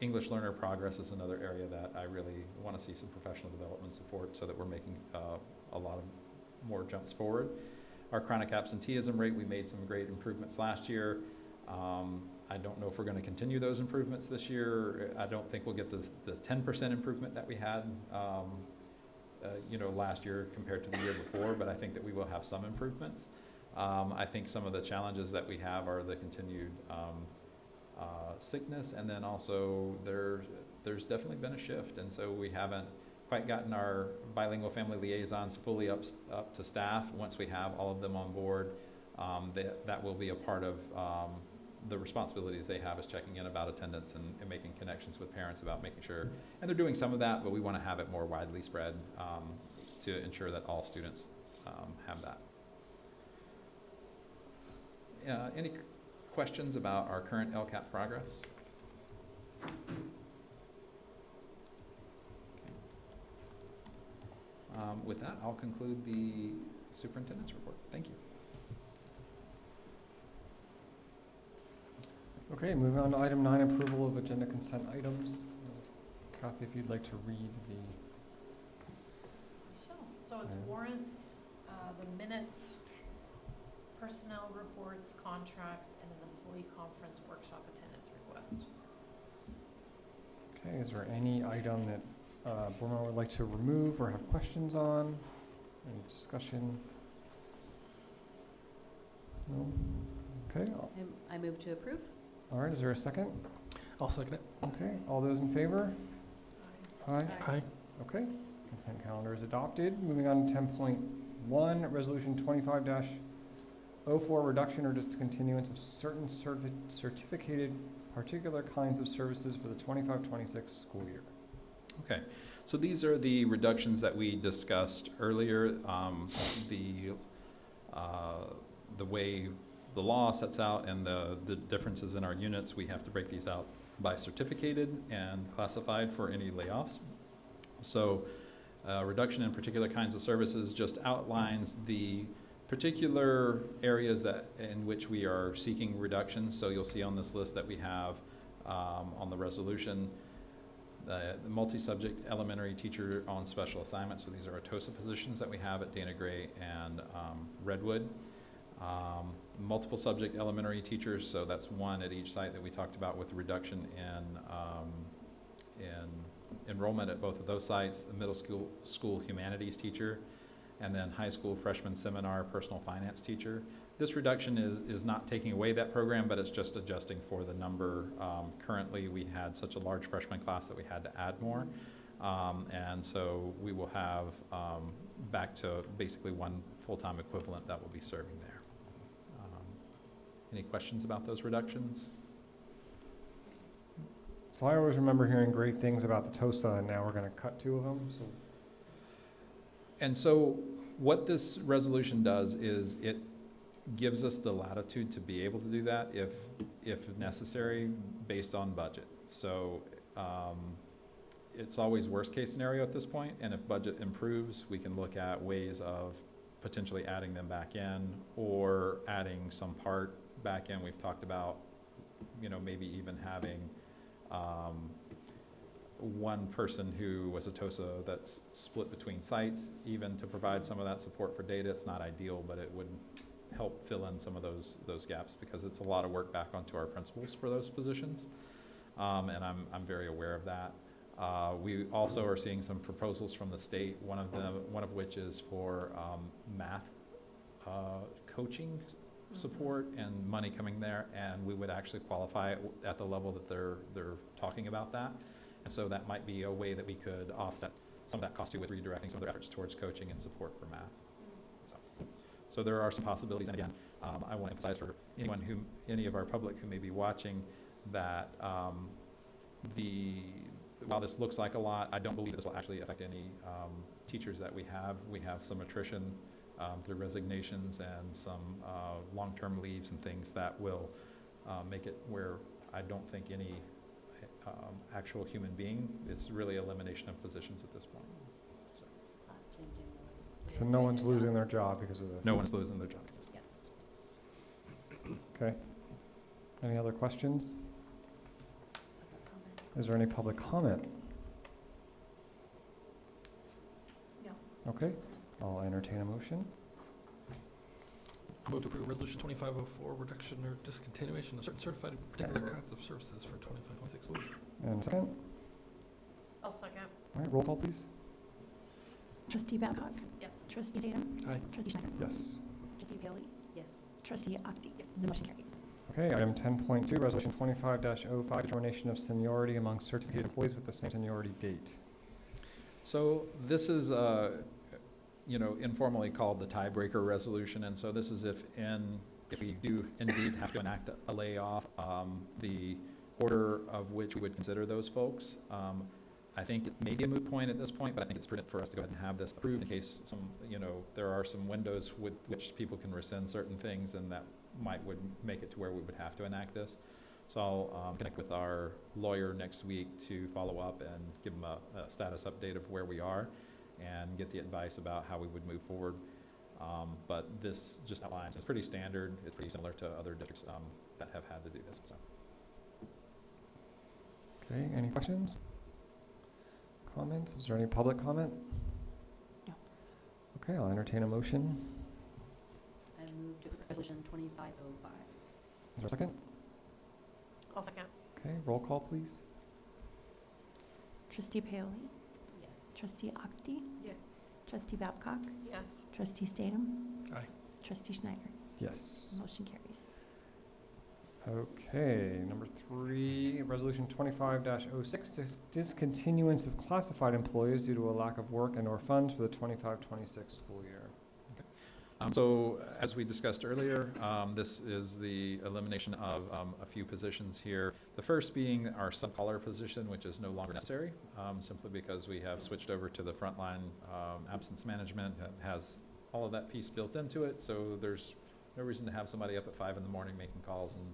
English learner progress is another area that I really want to see some professional development support so that we're making a lot of more jumps forward. Our chronic absenteeism rate, we made some great improvements last year. I don't know if we're going to continue those improvements this year. I don't think we'll get the 10% improvement that we had you know, last year compared to the year before, but I think that we will have some improvements. I think some of the challenges that we have are the continued sickness, and then also there's definitely been a shift, and so we haven't quite gotten our bilingual family liaisons fully up to staff. Once we have all of them on board, that will be a part of the responsibilities they have, is checking in about attendance and making connections with parents about making sure, and they're doing some of that, but we want to have it more widely spread to ensure that all students have that. Any questions about our current LCAP progress? With that, I'll conclude the superintendent's report. Thank you. Okay, moving on to item 9, approval of agenda consent items. Kathy, if you'd like to read the. So it's warrants, the minutes, personnel reports, contracts, and an employee conference workshop attendance request. Okay, is there any item that board member would like to remove or have questions on? Any discussion? No? Okay, I move to approve. all right, is there a second? I'll second it. Okay, all those in favor? Aye. Aye. Okay, consent calendar is adopted. Moving on to 10.1, resolution 25-04, reduction or discontinuance of certain certificated particular kinds of services for the 25-26 school year. Okay, so these are the reductions that we discussed earlier. The way the law sets out and the differences in our units, we have to break these out certificated and classified for any layoffs. So reduction in particular kinds of services just outlines the particular areas in which we are seeking reductions. So you'll see on this list that we have on the resolution, the multi-subject elementary teacher on special assignment. So these are TOSA positions that we have at Dana Gray and Redwood. Multiple subject elementary teachers, so that's one at each site that we talked about with the reduction in enrollment at both of those sites, the middle school humanities teacher, and then high school freshman seminar personal finance teacher. This reduction is not taking away that program, but it's just adjusting for the number. Currently, we had such a large freshman class that we had to add more. And so we will have back to basically one full-time equivalent that will be serving there. Any questions about those reductions? So I always remember hearing great things about the TOSA, and now we're going to cut 2 of them. So. And so what this resolution does is it gives us the latitude to be able to do that if necessary based on budget. So it's always worst case scenario at this point, and if budget improves, we can look at ways of potentially adding them back in or adding some part back in. We've talked about, maybe even having one person who was a TOSA that's split between sites, even to provide some of that support for data. It's not ideal, but it would help fill in some of those gaps, because it's a lot of work back onto our principals for those positions. And I'm very aware of that. We also are seeing some proposals from the state, one of which is for math coaching support and money coming there, and we would actually qualify it at the level that they're talking about that. And so that might be a way that we could offset some of that cost too, with redirecting some of their efforts towards coaching and support for math. So there are some possibilities. And again, I want to emphasize for any of our public who may be watching that while this looks like a lot, I don't believe this will actually affect any teachers that we have. We have some attrition through resignations and some long-term leaves and things that will make it where I don't think any actual human being, it's really elimination of positions at this point. So no one's losing their job because of this? No one's losing their jobs. Okay. Any other questions? Is there any public comment? No. Okay, I'll entertain a motion. Move to approve Resolution 2504, reduction or discontinuation of certain certified particular kinds of services for 25-26 school year. And second? I'll second. All right, roll call, please. Trustee Babcock? Yes. Trustee Tatum? Aye. Trustee Schneider? Yes. Trustee Paoli? Yes. Trustee Octi? Yes. The motion carries. Okay, item 10.2, Resolution 25-05, determination of seniority among certificated employees with the same seniority date. So this is, informally called the tiebreaker resolution, and so this is if we do indeed have to enact a layoff, the order of which we would consider those folks. I think it may be a moot point at this point, but I think it's prudent for us to go ahead and have this approved in case there are some windows with which people can rescind certain things, and that would make it to where we would have to enact this. So I'll connect with our lawyer next week to follow up and give them a status update of where we are and get the advice about how we would move forward. But this just outlines, it's pretty standard, it's pretty similar to other districts that have had to do this. So. Okay, any questions? Comments? Is there any public comment? No. Okay, I'll entertain a motion. I move to resolution 2505. Is there a second? I'll second. Okay, roll call, please. Trustee Paoli? Yes. Trustee Oxty? Yes. Trustee Babcock? Yes. Trustee Statham? Aye. Trustee Schneider? Yes. Motion carries. Okay, number 3, resolution 25-06, discontinuance of classified employees due to a lack of work and/or funds for the 25-26 school year. So as we discussed earlier, this is the elimination of a few positions here. The first being our sub-caller position, which is no longer necessary, simply because we have switched over to the frontline absence management that has all of that piece built into it. So there's no reason to have somebody up at 5 in the morning making calls and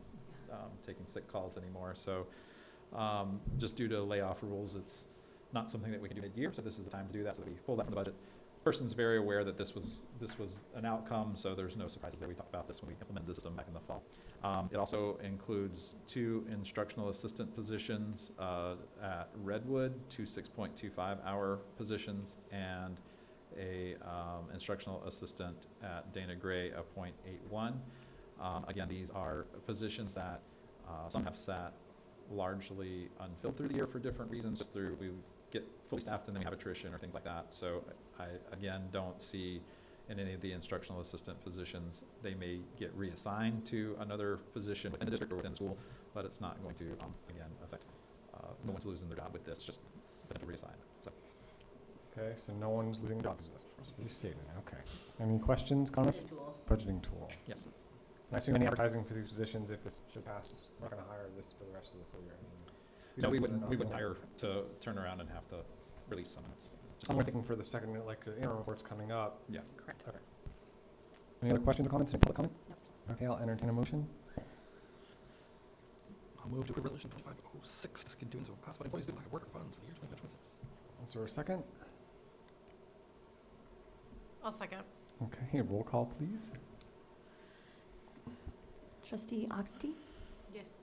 taking sick calls anymore. So Just due to layoff rules, it's not something that we can do mid-year, so this is the time to do that, so that we pull that from the budget. Person's very aware that this was an outcome, so there's no surprises that we talked about this when we implemented the system back in the fall. It also includes 2 instructional assistant positions at Redwood, 2 6.25-hour positions, and a instructional assistant at Dana Gray, a .81. Again, these are positions that some have sat largely unfilled through the year for different reasons, just through we get fully staffed and then we have attrition or things like that. So I, again, don't see in any of the instructional assistant positions, they may get reassigned to another position within the district or within the school, but it's not going to, again, affect, no one's losing their job with this, just potential reassignment. So. Okay, so no one's losing jobs. You stated, okay. Any questions, comments? Budgeting tool. Yes. I assume any advertising for these positions, if this should pass, we're not gonna hire this for the rest of the school year. No, we wouldn't hire to turn around and have to release some. It's just I'm thinking for the second, like, interim reports coming up. Yeah. Correct. Okay. Any other questions or comments? Any public comment? No. Okay, I'll entertain a motion. I'll move to approve resolution 2506, discontinuance of classified employees due to lack of worker funds for the year 2026. Is there a second? I'll second. Okay, roll call, please. Trustee Oxty? Yes.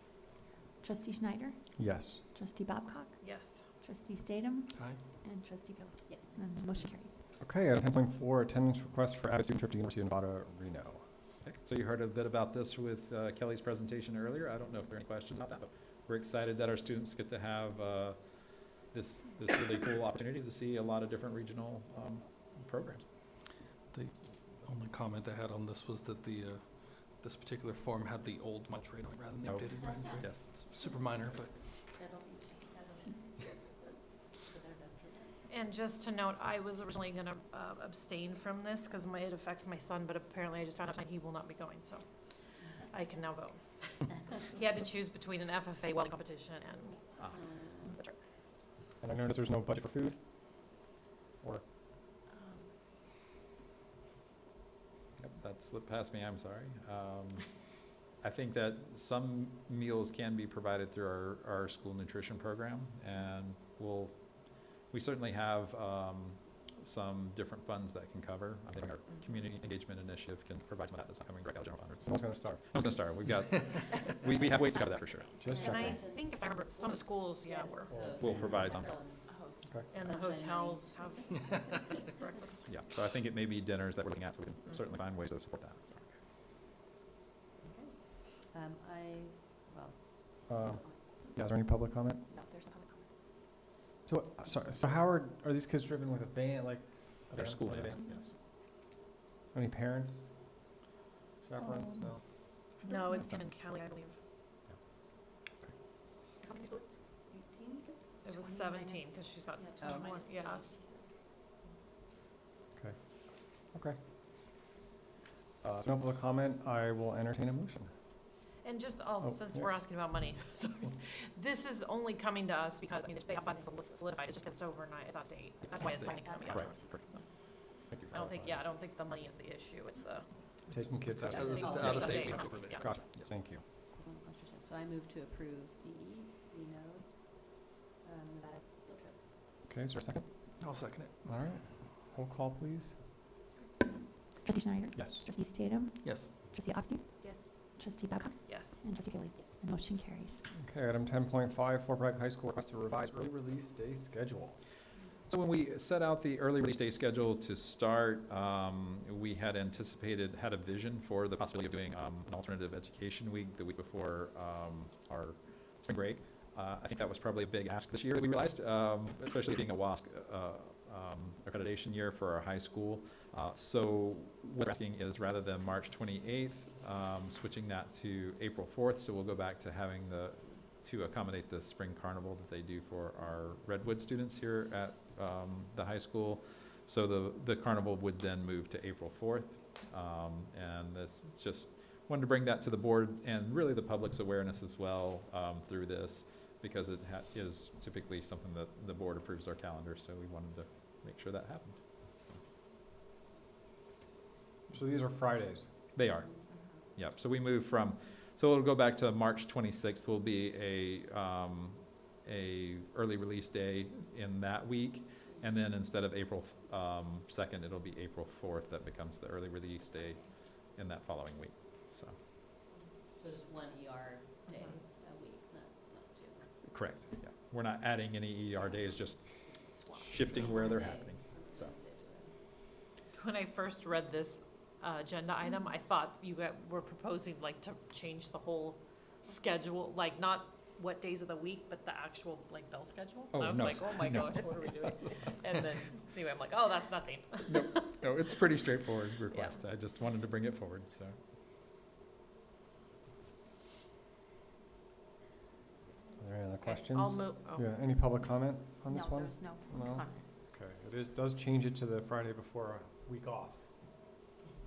Trustee Schneider? Yes. Trustee Babcock? Yes. Trustee Statham? Aye. And Trustee Gill? Yes. And the motion carries. Okay, item 10.4, attendance request for Avid student trip to University of Nevada, Reno. Okay. So you heard a bit about this with Kelly's presentation earlier. I don't know if there are any questions about that, but we're excited that our students get to have this really cool opportunity to see a lot of different regional programs. The only comment I had on this was that the this particular form had the old lunch rate on it rather than the updated lunch rate. Yes. It's super minor, but And just to note, I was originally going to abstain from this because it affects my son, but apparently I just found out tonight he will not be going, so I can now vote. He had to choose between an FFA welding competition and et cetera. And I noticed there's no budget for food? Or, Yep, that slipped past me, I'm sorry. I think that some meals can be provided through our school nutrition program, and we certainly have some different funds that can cover. I think our community engagement initiative can provide some of that that's not coming directly out of general fund. someone's gonna start. I was gonna start. We've got, we have ways to cover that for sure. Just And I checking. think if I remember, some schools, yeah, were, We'll provide some. and the hotels have breakfast. Yeah, so I think it may be dinners that we're looking at, so we can certainly find ways to support that. So. Yeah, is there any public comment? No, there's no public comment. So how are these kids driven with a van, like? a Their van? school Like a vans, van? yes. Any parents? Chaperones? No? No, it's Ken and Kelly, I believe. How many students? 18 kids? It was 20 17, minus- because she's got Yeah, 21, minus yeah. 3, she said. Okay. So no public comment, I will entertain a motion. And just, Oh, since yeah. we're asking about money, sorry, this is only coming to us because, I mean, they have funds solidified, it's just it's overnight, it's not state. That's why it's only coming Correct. out. Correct. Thank you for I don't think, clarifying. yeah, I don't think the money is the issue, it's the. Taking kids out Yeah, of state- the. state- out of state- state, state- yeah. Gotcha, thank you. So I move to approve the Reno, Nevada field trip. Okay, is there a second? I'll second it. All right, roll call, please. Trustee Schneider? Yes. Trustee Statham? Yes. Trustee Oxty? Yes. Trustee Babcock? Yes. And Trustee Gill? Yes. The motion carries. Okay, item 10.5, Fort Bragg High School request to revise early release day schedule. So when we set out the early release day schedule to start, we had a vision for the possibility of doing an alternative education week the week before our spring break. I think that was probably a big ask this year, we realized, especially being a WASC accreditation year for our high school. So what we're asking is, rather than March 28th, switching that to April 4th, so we'll go back to having to accommodate the spring carnival that they do for our Redwood students here at the high school. So the carnival would then move to April 4th. And this just wanted to bring that to the board and really the public's awareness as well through this, because it is typically something that the board approves our calendar, so we wanted to make sure that happened. So these are Fridays? They are. Yep, so we move from, so it'll go back to March 26th will be a a early release day in that week. And then instead of April 2nd, it'll be April 4th that becomes the early release day in that following week, so. So just one ER day a week, not two. Correct, yeah. We're not adding any ER days, just shifting where they're happening, so. When I first read this agenda item, I thought you were proposing like to change the whole schedule, like not what days of the week, but the actual like bell schedule. Oh, And I was no, like, oh my no. gosh, what are we doing? And then, anyway, I'm like, oh, that's nothing. No, it's a pretty straightforward request. I just wanted to bring it forward, so. Are there any other Okay, questions? I'll move, oh. Yeah, any public comment on this No, one? there's no No? comment. Okay, does change it to the Friday before a week off.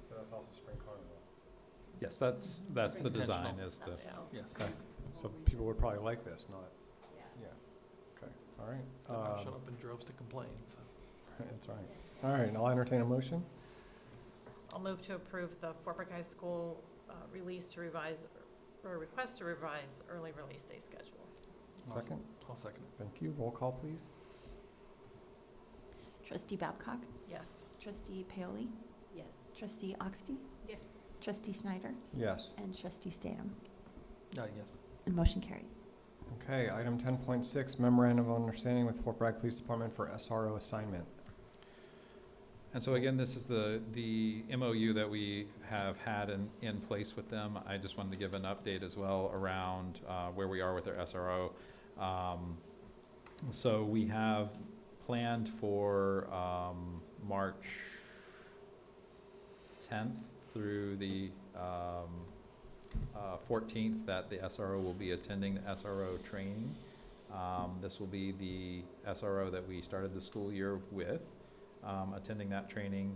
So that's also spring carnival. Yes, that's the design, Intentional. is the, Yes. Okay, so people would probably like this, not, Yeah. yeah, okay, all They're right. gonna shut up in droves to complain, so. That's right. All right, I'll entertain a motion. I'll move to approve the Fort Bragg High School release to revise, or request to revise early release day schedule. Second, I'll second it. thank you. Roll call, please. Trustee Babcock, Yes. Trustee Paoli, Yes. Trustee Oxty, Yes. Trustee Schneider, Yes. and Trustee Statham. Yes. And motion carries. Okay, item 10.6, memorandum of understanding with Fort Bragg Police Department for SRO assignment. and so again, this is the MOU that we have had in place with them. I just wanted to give an update as well around where we are with their SRO. So we have planned for March 10th through the 14th that the SRO will be attending the SRO training. This will be the SRO that we started the school year with, attending that training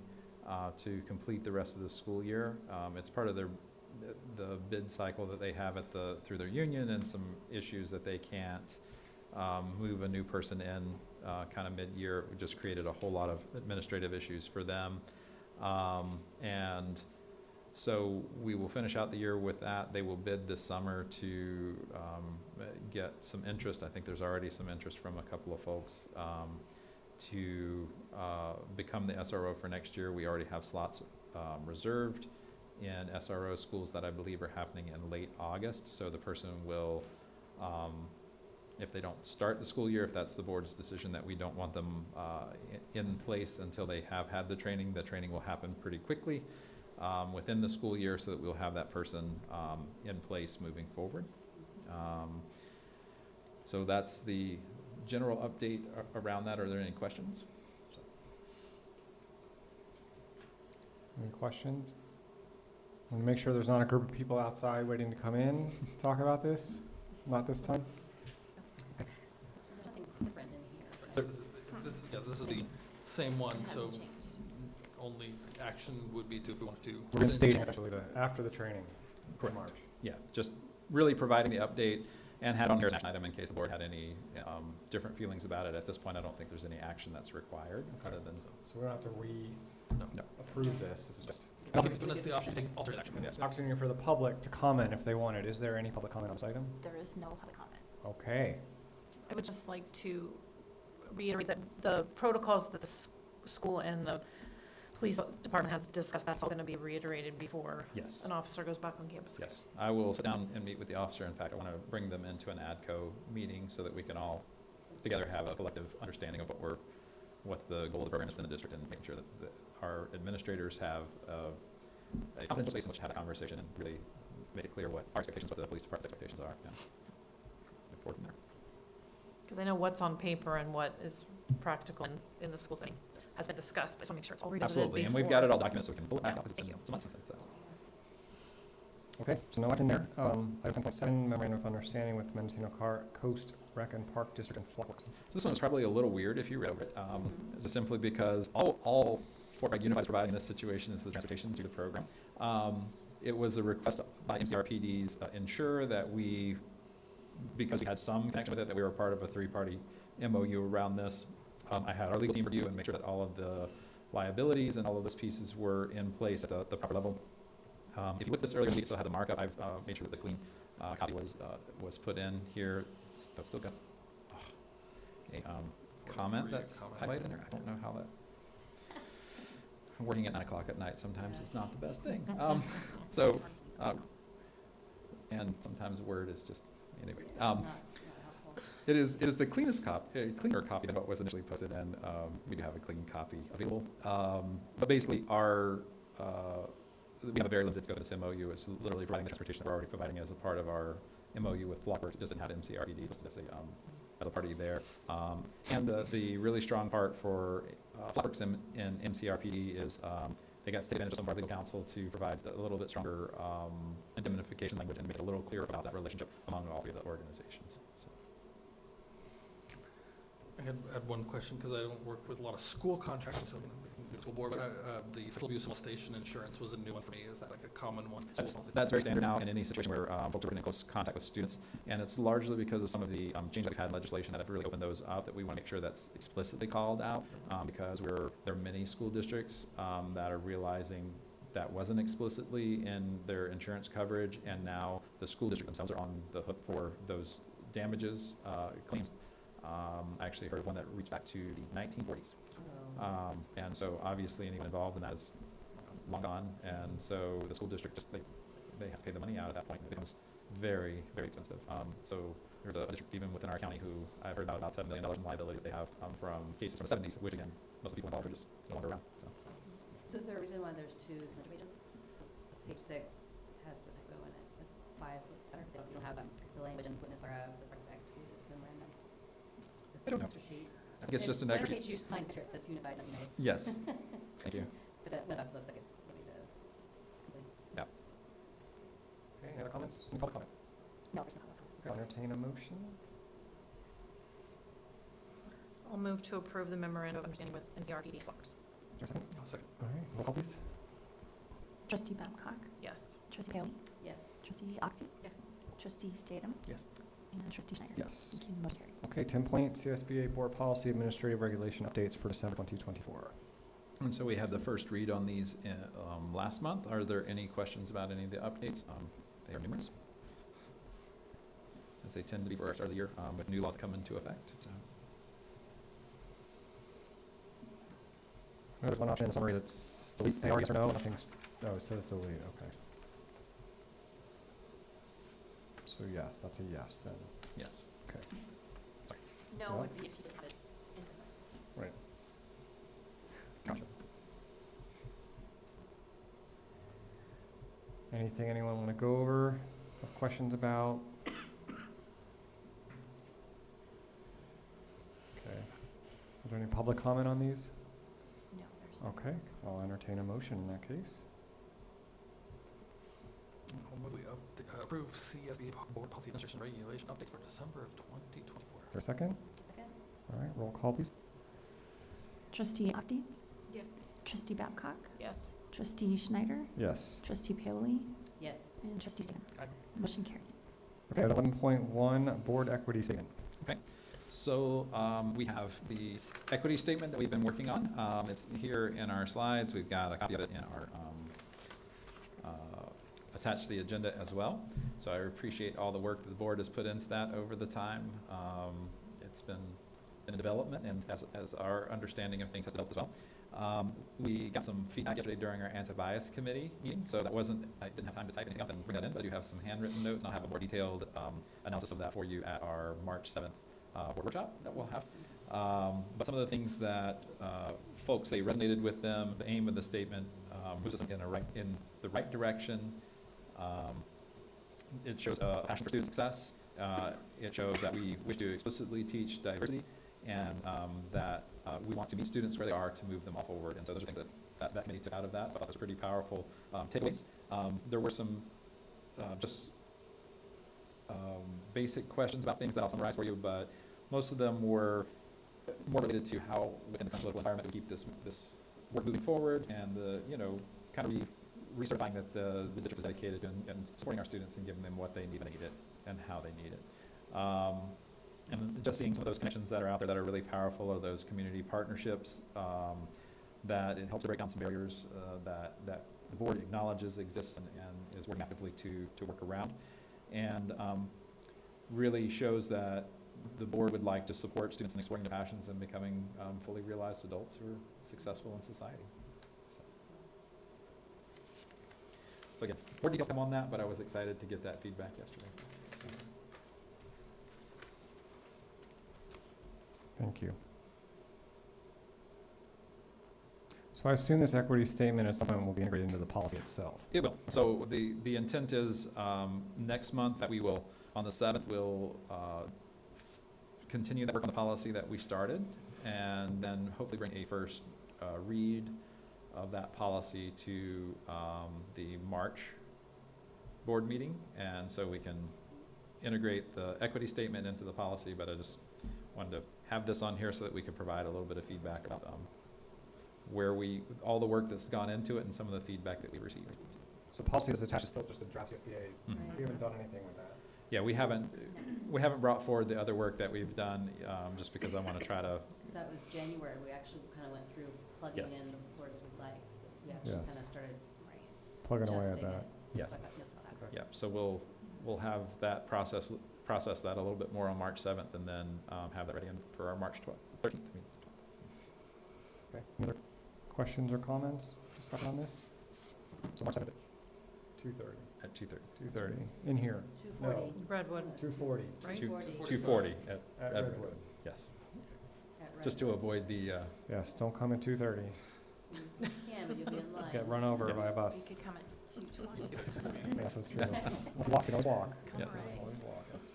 to complete the rest of the school year. It's part of the bid cycle that they have through their union, and some issues that they can't move a new person in kind of mid-year. It just created a whole lot of administrative issues for them. And so we will finish out the year with that. They will bid this summer to get some interest. I think there's already some interest from a couple of folks to become the SRO for next year. We already have slots reserved in SRO schools that I believe are happening in late August. So the person will, if they don't start the school year, if that's the board's decision that we don't want them in place until they have had the training will happen pretty quickly within the school year, so that we'll have that person in place moving forward. So that's the general update around that. Are there any questions? Any questions? Want to make sure there's not a group of people outside waiting to come in, talk about this? Not this time? There's nothing different in here. So this is the same one, so only action would be to, if we wanted to. We're going to state actually after the training in Correct. March. Yeah, just really providing the update and had on here as an action item in case the board had any different feelings about it. At this point, I don't think there's any action that's required other than. So we don't have to No. approve this. This is just It's given us the option to take alternate action. an opportunity for the public to comment if they wanted. Is there any public comment on this item? There is no public comment. Okay. I would just like to reiterate that the protocols that the school and the police department has discussed, that's all going to be reiterated before Yes. an officer goes back on campus. Yes, I will sit down and meet with the officer. In fact, I want to bring them into an ADCO meeting so that we can all together have a collective understanding of what the goal of the program is in the district, and making sure that our administrators have a confidential space in which to have a conversation and really make it clear what our expectations, what the police department's expectations are. Yeah. Look forward from there. Because I know what's on paper and what is practical in the school setting has been discussed, but I just want to make sure it's all revisited Absolutely, and we've got it all documented, so we can pull it back up. It's been Thank you. it's months since then, so. Okay, so no action there. Item 10.7, memorandum of understanding with Mendocino Coast Rec and Park District and Flockworks. So this one is probably a little weird if you read it, just simply because all Fort Bragg Unified is providing in this situation is the transportation to the program. It was a request by MCRPD's ensure that we, because we had some connection with it, that we were part of a three-party MOU around this. I had our legal team review and make sure that all of the liabilities and all of those pieces were in place at the proper level. If you look at this earlier, we still had the markup. I've made sure that the clean copy was put in here. That's still got a For comment you, that's comment. highlighted in there. I don't know how that. Working at 9 o'clock at night sometimes is not the best thing. So, and sometimes Word is just, anyway. It is the cleanest cleaner copy than what was initially posted, and we do have a clean copy available. But basically, we have a very limited scope of this MOU. It's literally providing the transportation that we're already providing as a part of our MOU with Flockworks. It doesn't have MCRPD listed as a party there. And the really strong part for Flockworks and MCRPD is they got to take advantage of some of our legal counsel to provide a little bit stronger indemnification language and make it a little clearer about that relationship among all three of the organizations. So. I had one question, because I don't work with a lot of school contracts until the school board, but the sexual abuse molestation insurance was a new one for me. Is that like a common one? That's very standard now in any situation where folks are working in close contact with students, and it's largely because of some of the changes that we've had in legislation that have really opened those up, that we want to make sure that's explicitly called out, because there are many school districts that are realizing that wasn't explicitly in their insurance coverage, and now the school district themselves are on the hook for those damages claims. I actually heard of one that reached back to the 1940s. And so obviously anyone involved in that is long gone. And so the school district just, they have to pay the money out at that point. It becomes very, very expensive. So there's a district even within our county who I've heard about $7 million in liability that they have from cases from the 70s, which again, most of the people involved are just no longer around. So is there a reason why there's two signature pages? Page 6 has the typo in it, but 5 looks better. You don't have the language and witness whereof the parts of execute this memorandum. I don't know. Sheet. I think it's just an extra. Page you find it says unified, not united. Yes. Thank you. But that looks like it's really the. Yeah. Okay, any other comments? Any public comment? No, there's not. Okay, I'll entertain a motion. I'll move to approve the memorandum of understanding with NCRPD Flux. Is there a second? I'll second. All right, roll call please. Trustee Babcock? Yes. Trustee Paley? Yes. Trustee Oxty? Yes. Trustee Statham? Yes. And Trustee Schneider? Yes. Thank you, motion carried. Okay, 10 point CSBA Board Policy Administrative Regulation Updates for December 2024. And so we had the first read on these last month. Are there any questions about any of the updates? They are numerous, as they tend to be for our start of the year, with new laws come into effect. So. There's one option in the summary that's delete AR, yes or no. Nothing's, oh, it says delete, okay. So yes, that's a yes then. Yes. Okay. No Yeah. would be if you didn't have it in the motion. Right. Gotcha. Anything anyone want to go over, have questions about? Okay. Is there any public comment on these? No, there's not. Okay, I'll entertain a motion in that case. I'll move we approve CSBA Board Policy Administration Regulation updates for December of 2024. Is there a second? Second? All right, roll call please. Trustee Oxty? Yes. Trustee Babcock? Yes. Trustee Schneider? Yes. Trustee Paley? Yes. And Trustee Statham? Aye. Motion carries. Okay, 11.1 Board Equity Statement. So we have the equity statement that we've been working on. It's here in our slides. We've got a copy of it in our attached to the agenda as well. So I appreciate all the work that the board has put into that over the time. It's been in development, and as our understanding of things has developed as well. We got some feedback yesterday during our anti-bias committee meeting, so that wasn't, I didn't have time to type anything up and bring that in, but I do have some handwritten notes, and I'll have a more detailed analysis of that for you at our March 7th board workshop that we'll have. But some of the things that folks say resonated with them, the aim of the statement moves us in the right direction. It shows a passion for student success. It shows that we wish to explicitly teach diversity, and that we want to meet students where they are to move them all forward. And so those are things that committee took out of that. So I thought those were pretty powerful takeaways. There were some just basic questions about things that I'll summarize for you, but most of them were more related to how within the current political environment we keep this work moving forward, and the kind of recertifying that the district is dedicated to and supporting our students and giving them what they need when they need it and how they need it. And just seeing some of those connections that are out there that are really powerful, or those community partnerships, that it helps to break down some barriers that the board acknowledges exists and is working actively to work around, and really shows that the board would like to support students in exploring their passions and becoming fully realized adults who are successful in society. So again, more details come on that, but I was excited to get that feedback yesterday. So. Thank you. So I assume this equity statement at some point will be integrated into the policy itself. It will. So the intent is next month that we will, on the 7th, we'll continue that work on the policy that we started, and then hopefully bring a first read of that policy to the March board meeting, and so we can integrate the equity statement into the policy, but I just wanted to have this on here so that we could provide a little bit of feedback about all the work that's gone into it and some of the feedback that we received. So policy is attached to still just the draft CSBA. Mhm. We haven't done anything with that. Yeah, we haven't brought forward the other work that we've done, just because I want to try to. So that was January, we actually kind of went through plugging Yes. in the words we liked, we actually Yes. kind of started Plugging away at adjusting that. it. Yes. So I thought that's how that worked. Yeah, so we'll have that process that a little bit more on March 7th, and then have that ready for our March 13th meeting. Okay. Any other questions or comments, discussion on this? So March 7th, 2:30. At 2:30. 2:30, in here. 240. Redwood, 2:40. right? 2:40 at Redwood. Redwood. Yes. At Just to avoid the. Yes, don't come at 2:30. You can, but you'll be in line. Get run over by a Yes. bus. You could come at 2:20. Yes, that's true. Let's walk, always walk. Yes. Always walk, yes.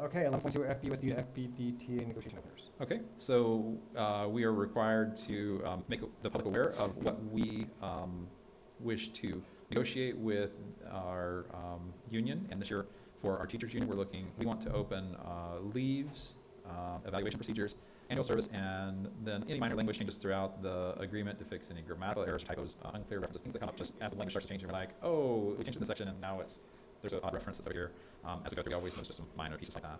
Okay, 11.2 FBUSD to FBDTA negotiation openers. Okay, so we are required to make the public aware of what we wish to negotiate with our union. And this year, for our teachers union, we want to open leaves, evaluation procedures, annual service, and then any minor language changes throughout the agreement to fix any grammatical errors, typos, unclear references, things that come up just as the language starts to change. And we're like, oh, we changed it in this section, and now there's an odd reference that's over here. As we go through, we always notice just some minor pieces like that.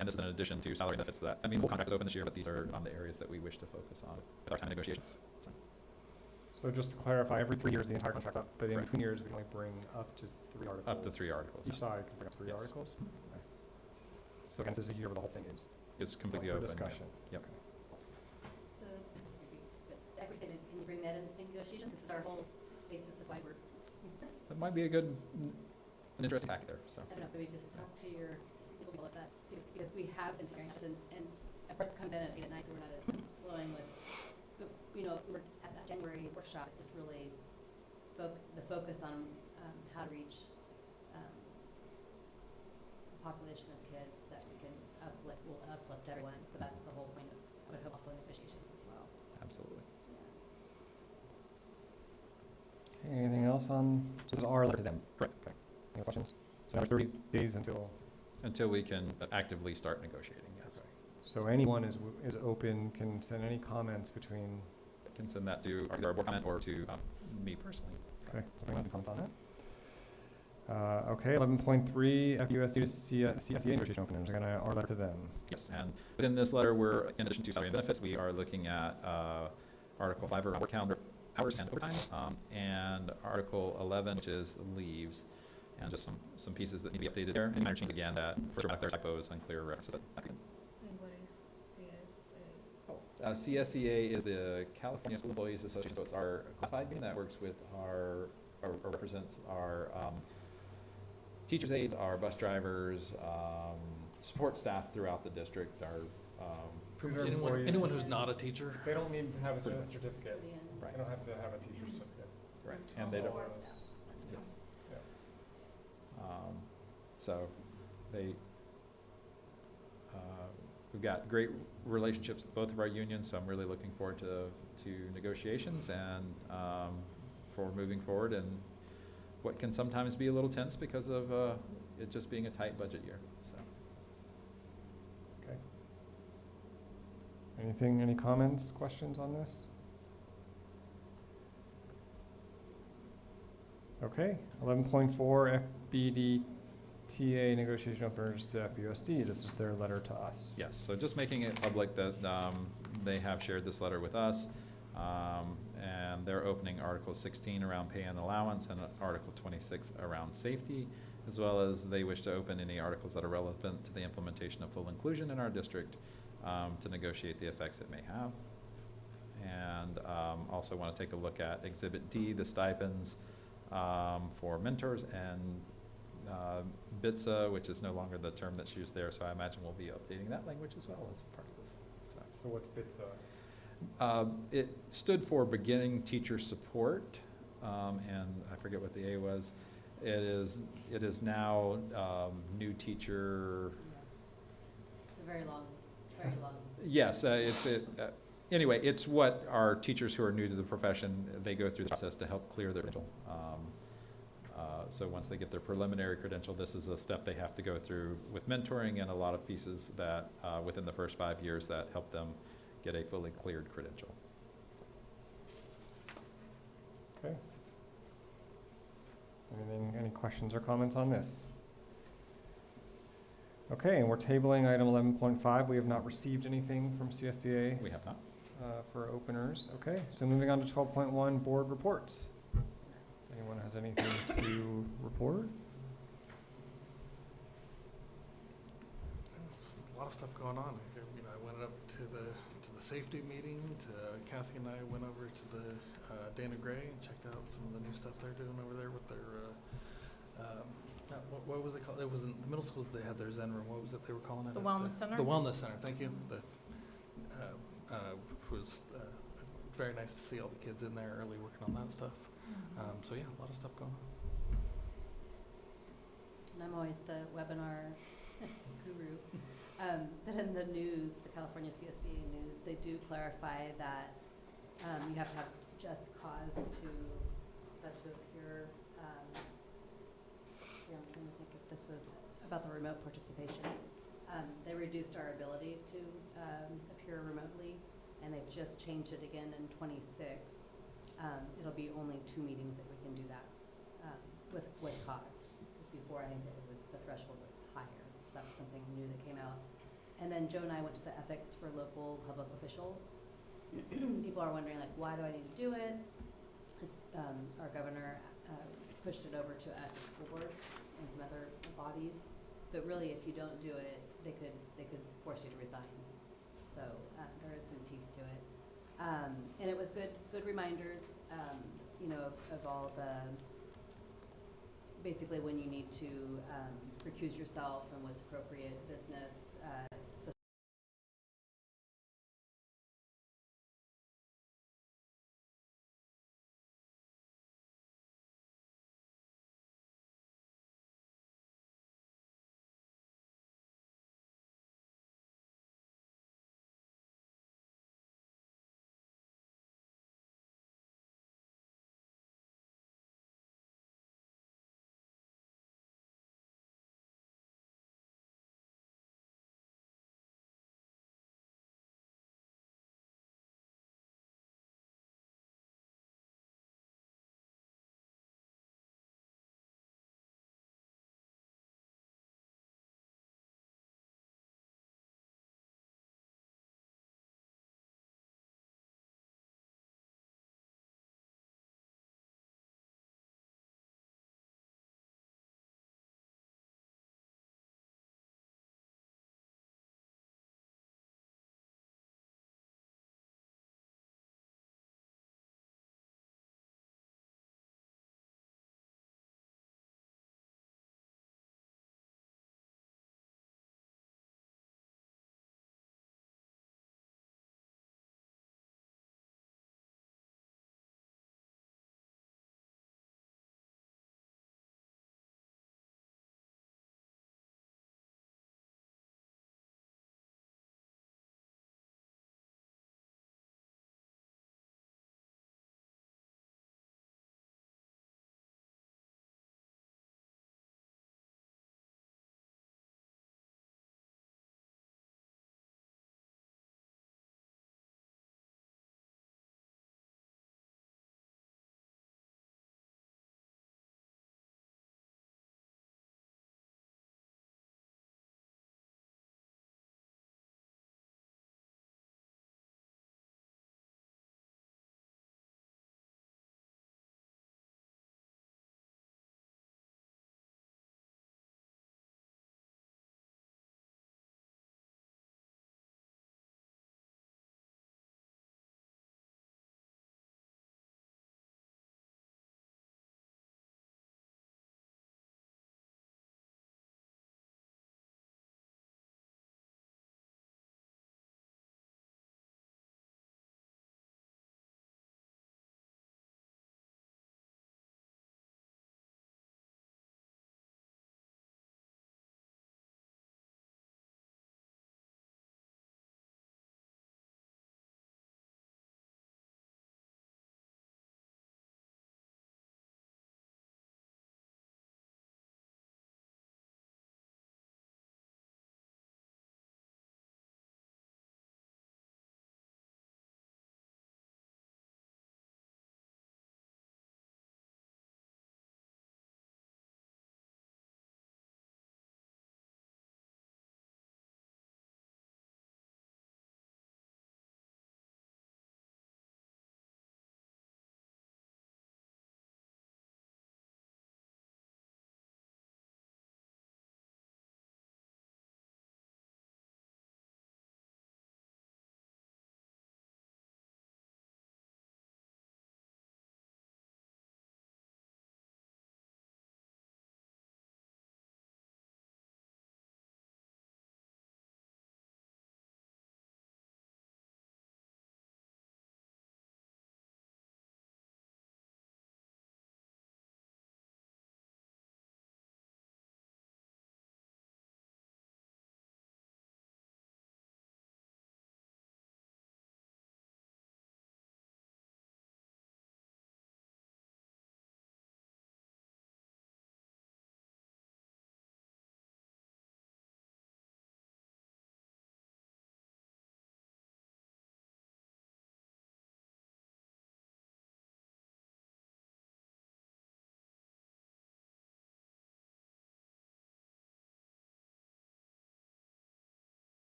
And this is in addition to salary benefits. That, I mean, the whole contract is open this year, but these are the areas that we wish to focus on with our time negotiations. So just to clarify, every 3 years, the entire contract's up, but in Right. between years, we can only bring up to 3 articles. Up to 3 articles. Each side can bring up 3 Yes. articles? Okay. So again, this is a year where the whole thing is It's completely up open. for discussion. Yep. Okay. So, but equity statement, can you bring that into negotiations? This is our whole basis of why we're, That might be an interesting fact there. So. I don't know, maybe just talk to your legal people if that's, because we have been tearing this, and of course it comes in at 8 at night, so we're not as flowing with, but, you know, we were at that January workshop, it just really the focus on how to reach a population of kids that we can will uplift everyone, so that's the whole point of, I would hope, also negotiations as well. Absolutely. Okay, anything else on, so this is our letter to them? Correct. Okay. Any questions? So now it's 30 days until, Until we can actively start negotiating, yes. so anyone is open, can send any comments between, Can send that to either our board comment or to me personally. okay, so anyone can comment on that? Okay, 11.3 FUSD to CSEA negotiation openers, again, our letter to them. Yes, and within this letter, in addition to salary and benefits, we are looking at Article 5 around work calendar hours and overtime, and Article 11, which is leaves, and just some pieces that need to be updated there. And minor changes again that for grammatical typos, unclear references. And what is CSA? CSEA is the California School Employees Association, so it's our classified union that works with or represents our teachers' aides, our bus drivers, support staff throughout the district, our Anyone who's not a teacher? They don't need to have a certificate. Custodians. They don't have to have a teacher's certificate. right, and they don't. Support staff. Yes. Yeah. So we've got great relationships with both of our unions, so I'm really looking forward to negotiations and for moving forward in what can sometimes be a little tense because of it just being a tight budget year. So. Okay. Any comments, questions on this? Okay, 11.4 FBDTA negotiation openers to FUSD. This is their letter to us. Yes, so just making it public that they have shared this letter with us, and they're opening Article 16 around pay and allowance and Article 26 around safety, as well as they wish to open any articles that are relevant to the implementation of full inclusion in our district, to negotiate the effects it may have. And also want to take a look at Exhibit D, the stipends for mentors, and BITSA, which is no longer the term that's used there, so I imagine we'll be updating that language as well as part of this. So what's BITSA? It stood for Beginning Teacher Support, and I forget what the A was. It is now New Teacher. It's a very long. Yes, anyway, it's what our teachers who are new to the profession, they go through the process to help clear their credential. So once they get their preliminary credential, this is a step they have to go through with mentoring and a lot of pieces that within the first 5 years that help them get a fully cleared credential. Okay. Any questions or comments on this? Okay, and we're tabling item 11.5. We have not received anything from CSDA. We have not. For openers. Okay, so moving on to 12.1, board reports. Anyone has anything to report? There's a lot of stuff going on. I went up to the safety meeting. Kathy and I went over to the Dana Gray and checked out some of the new stuff they're doing over there with their what was it called? It was in the middle schools. They had their Zen room. What was it they were calling it? The Wellness Center? The Wellness Center. Thank you. Was very nice to see all the kids in there early working on that stuff. So yeah, a lot of stuff going on. And I'm always the webinar guru. But in the news, the California CSBA news, they do clarify that you have to have just cause to appear. I'm trying to think if this was about the remote participation. They reduced our ability to appear remotely, and they've just changed it again in 26. It'll be only 2 meetings that we can do that with cause. Because before, I think that the threshold was higher, so that was something new that came out. And then Joe and I went to the ethics for local public officials. People are wondering, like, why do I need to do it? It's our governor pushed it over to us as school boards and some other bodies. But really, if you don't do it, they could force you to resign. So there is some teeth to it. And it was good reminders, of all the, basically when you need to recuse yourself and what's appropriate business,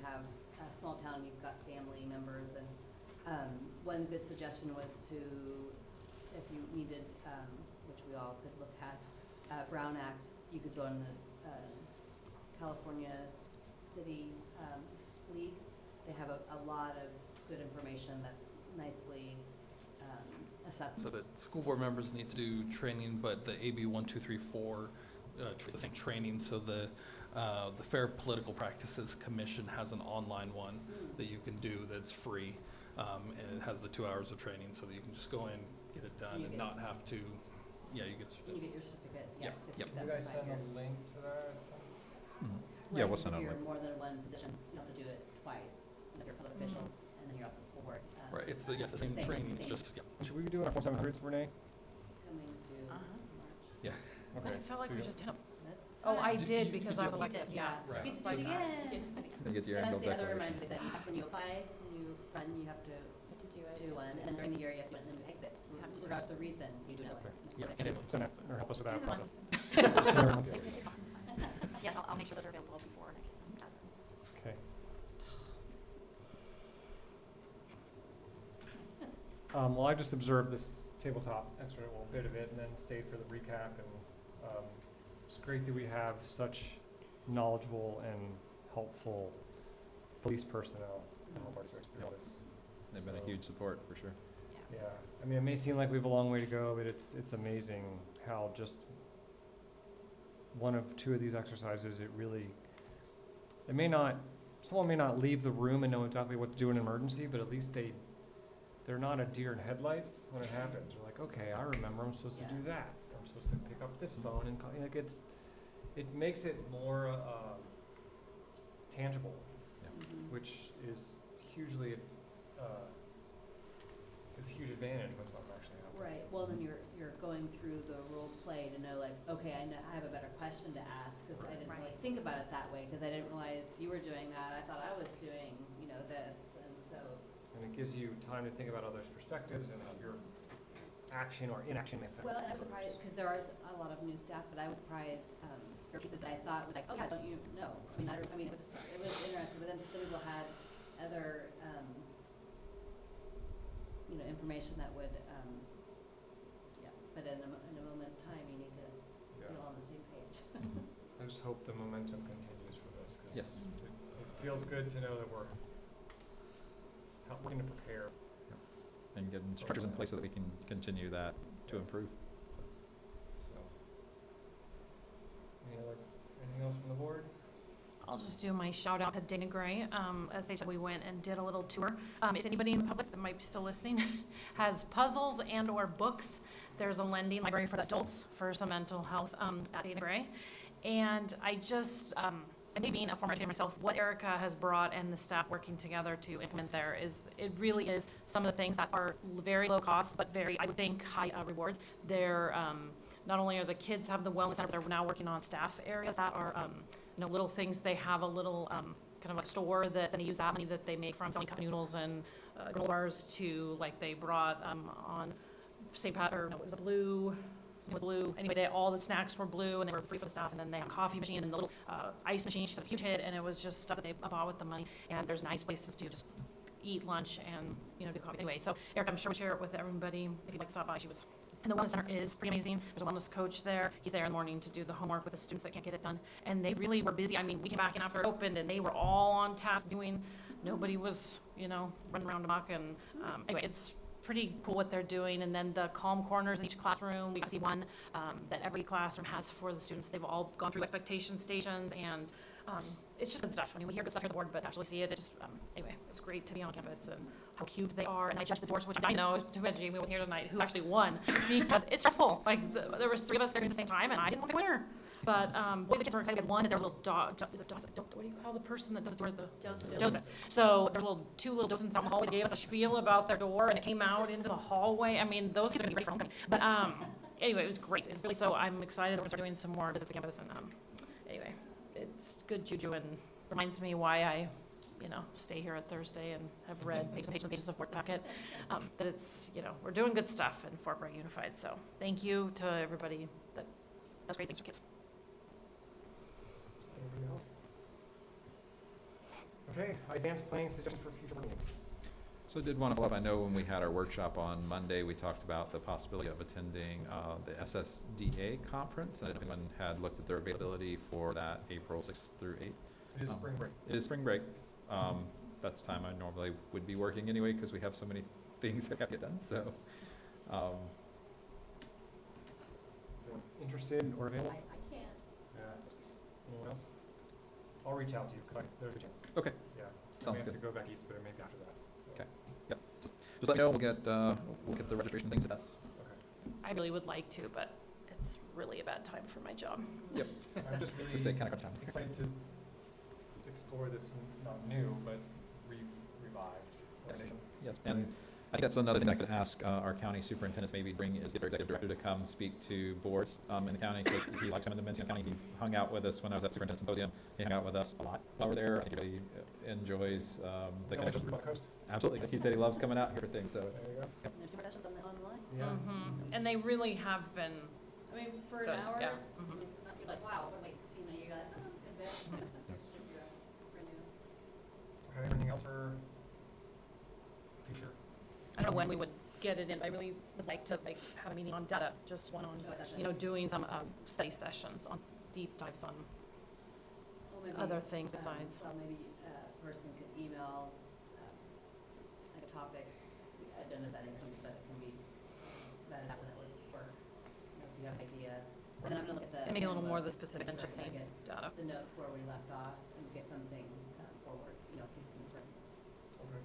have a small town, you've got family members, and one good suggestion was to, if you needed, which we all could look at, Brown Act, you could go on this California City League. They have a lot of good information that's nicely assessed. So that school board members need to do training, but the AB 1234 the same training. So the Fair Political Practices Commission has an online one that you can do that's free, and it has the 2 hours of training, so that you can just go in, get it done, and not have to. Yeah, you get. You get your certificate. Yep. Yeah. Yep. You guys send a link to that? Yeah, we'll send out a If link. you're more than one position, you have to do it twice. If you're a public official, and then you're also school board. Right. It's the same training. It's just Should we be doing our 4700s, Renee? Coming due March. Yes. Okay. I felt like so we you- just did them. That's Oh, I Did did you- because you I was did- elected, yeah. Right. Get to do Like it that. again. And get your And annual that's the other declaration. reminder, is that you have, when you apply, when you run, you have to do one, and then during the year, you have to then exit. Regardless of the reason, you do another one. Yeah. Send that, or help us with that process. Yes, I'll make sure those are available before next time. Okay. Well, I just observed this tabletop extra little bit of it and then stayed for the recap, and it's great that we have such knowledgeable and helpful police personnel to help our districts through this. They've been a So- huge support, for sure. Yeah, I mean, it may seem like we have a long way to go, but it's amazing how just one of two of these exercises, it really, someone may not leave the room and know exactly what to do in an emergency, but at least they're not a deer in headlights when it happens. They're like, okay, I remember I'm supposed to do that. I'm supposed to pick up this phone and call, like it makes it more tangible, which is hugely, is a huge advantage when something actually happens. Right, well, then you're going through the role play to know, like, okay, I have a better question to ask, because I didn't really think about it that way, because I didn't realize you were doing that. I thought I was doing, this, and so. And it gives you time to think about others' perspectives and how your action or inaction may affect Well, and I was others. surprised, because there are a lot of new staff, but I was surprised, for pieces that I thought was like, oh, yeah, don't you know? I mean, it was interesting, but then some people had other, information that would, but in a moment in time, you need to be all on the same page. I just hope the momentum continues for this, because Yes. it feels good to know that we're helping to prepare. And getting structures in place so that we can continue that to improve. So, anything else from the board? I'll just do my shout out to Dana Gray. As they said, we went and did a little tour. If anybody in the public that might be still listening has puzzles and or books, there's a lending library for the adults for some mental health at Dana Gray. And I just, and being a former educator myself, what Erica has brought and the staff working together to implement there it really is some of the things that are very low cost, but very, I would think, high rewards. They're, not only are the kids have the wellness center, but they're now working on staff areas that are, little things. They have a little kind of like store that they use that money that they make from selling cup noodles and granola bars to, like, they brought on St. Pat, or no, it was a blue. Anyway, all the snacks were blue and they were free for the staff. And then they have a coffee machine and the little ice machine. She said it's a huge hit, and it was just stuff that they bought with the money. And there's nice places to just eat lunch and do coffee. Anyway, so Erica, I'm sure we'll share it with everybody if you'd like to stop by. And the wellness center is pretty amazing. There's a wellness coach there. He's there in the morning to do the homework with the students that can't get it done. And they really were busy. I mean, we came back in after it opened and they were all on task doing, nobody was, running around amok. And anyway, it's pretty cool what they're doing. And then the calm corners in each classroom, we see one that every classroom has for the students. They've all gone through expectation stations, and it's just good stuff. I mean, we hear good stuff here at the board, but actually see it, anyway, it's great to be on campus and how cute they are. And I judged the doors, which I know who had Jamie with here tonight, who actually won, because it's stressful. Like, there was 3 of us there at the same time, and I didn't want to be a winner. But boy, the kids were excited. We had one, and there was a little dog. Is it Joseph? What do you call the person that does the door? Joseph. So there were two little docents out in the hallway. They gave us a spiel about their door, and it came out into the hallway. I mean, those kids are going to be ready for homecoming. But anyway, it was great. It really, so I'm excited that we're going to start doing some more visits to campus. And anyway, it's good juju and reminds me why I stay here at Thursday and have read pages and pages of work packet, that it's, we're doing good stuff in Fort Bragg Unified. So thank you to everybody that does great things for kids. Anything else? Okay, advanced planning suggestions for future board meetings. So I did want to follow up, I know when we had our workshop on Monday, we talked about the possibility of attending the SSDA conference. And if anyone had looked at their availability for that April 6th through 8th. It is spring break. It is spring break. That's time I normally would be working anyway because we have so many things that have to get done, so. So interested or available? I can't. Anyone else? I'll reach out to you because there's a chance. Okay. Yeah. Sounds We have good. to go back east, but maybe after that. So. Okay. Yep. Just let me know. We'll get the registration things to us. Okay. I really would like to, but it's really a bad time for my job. Yep. I'm just So say kind of time. excited to explore this, not new, but revived. organization. Yes, and I think that's another thing I could ask our county superintendent to maybe bring is the executive director to come speak to boards in the county because he likes coming to Mendocino County. He hung out with us when I was at superintendent symposium. He hung out with us a lot while we're there. I think he really enjoys the You know, connection. just about the coast. Absolutely. He said he loves coming out here for things, so it's. There you go. And there's different sessions on the line. Yeah. And they really have been, I mean, for Good, an hour, yeah. it's Mhm. not, you're like, wow, what am I, you got, tidbit. Renew. Okay, anything else for future? I don't know when we would get it in. I really would like to have a meeting on data, just one on, doing some study sessions on deep dives on Well, maybe, other things besides. Well, maybe a person could email, like a topic, agenda setting, so that it can be vetted out, that would work. You know, if you have an idea, and then I'm gonna look at the. And maybe a little more of the handbook, specific than make just sure I saying get data. the notes where we left off and get something forward, keep things running. Okay.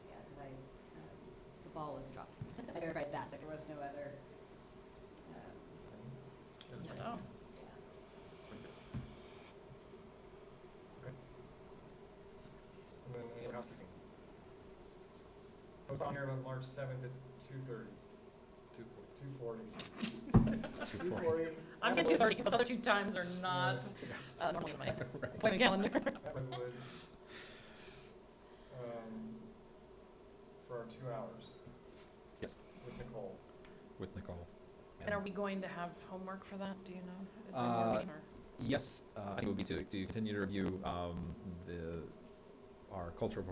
Yeah, because the ball was dropped. I verified that, so there was no other, Oh. yeah. And then any other housekeeping? So it's on here about March 7th at 2:30. 2:40. 2:40. I'm saying 2:30 because the other two times are not normally in my appointment calendar. Atwood, for our 2 hours. Yes. With Nicole. With Nicole. And are we going to have homework for that? Do you know? Is there Uh, more meeting or? Yes, I think it would be to continue to review our cultural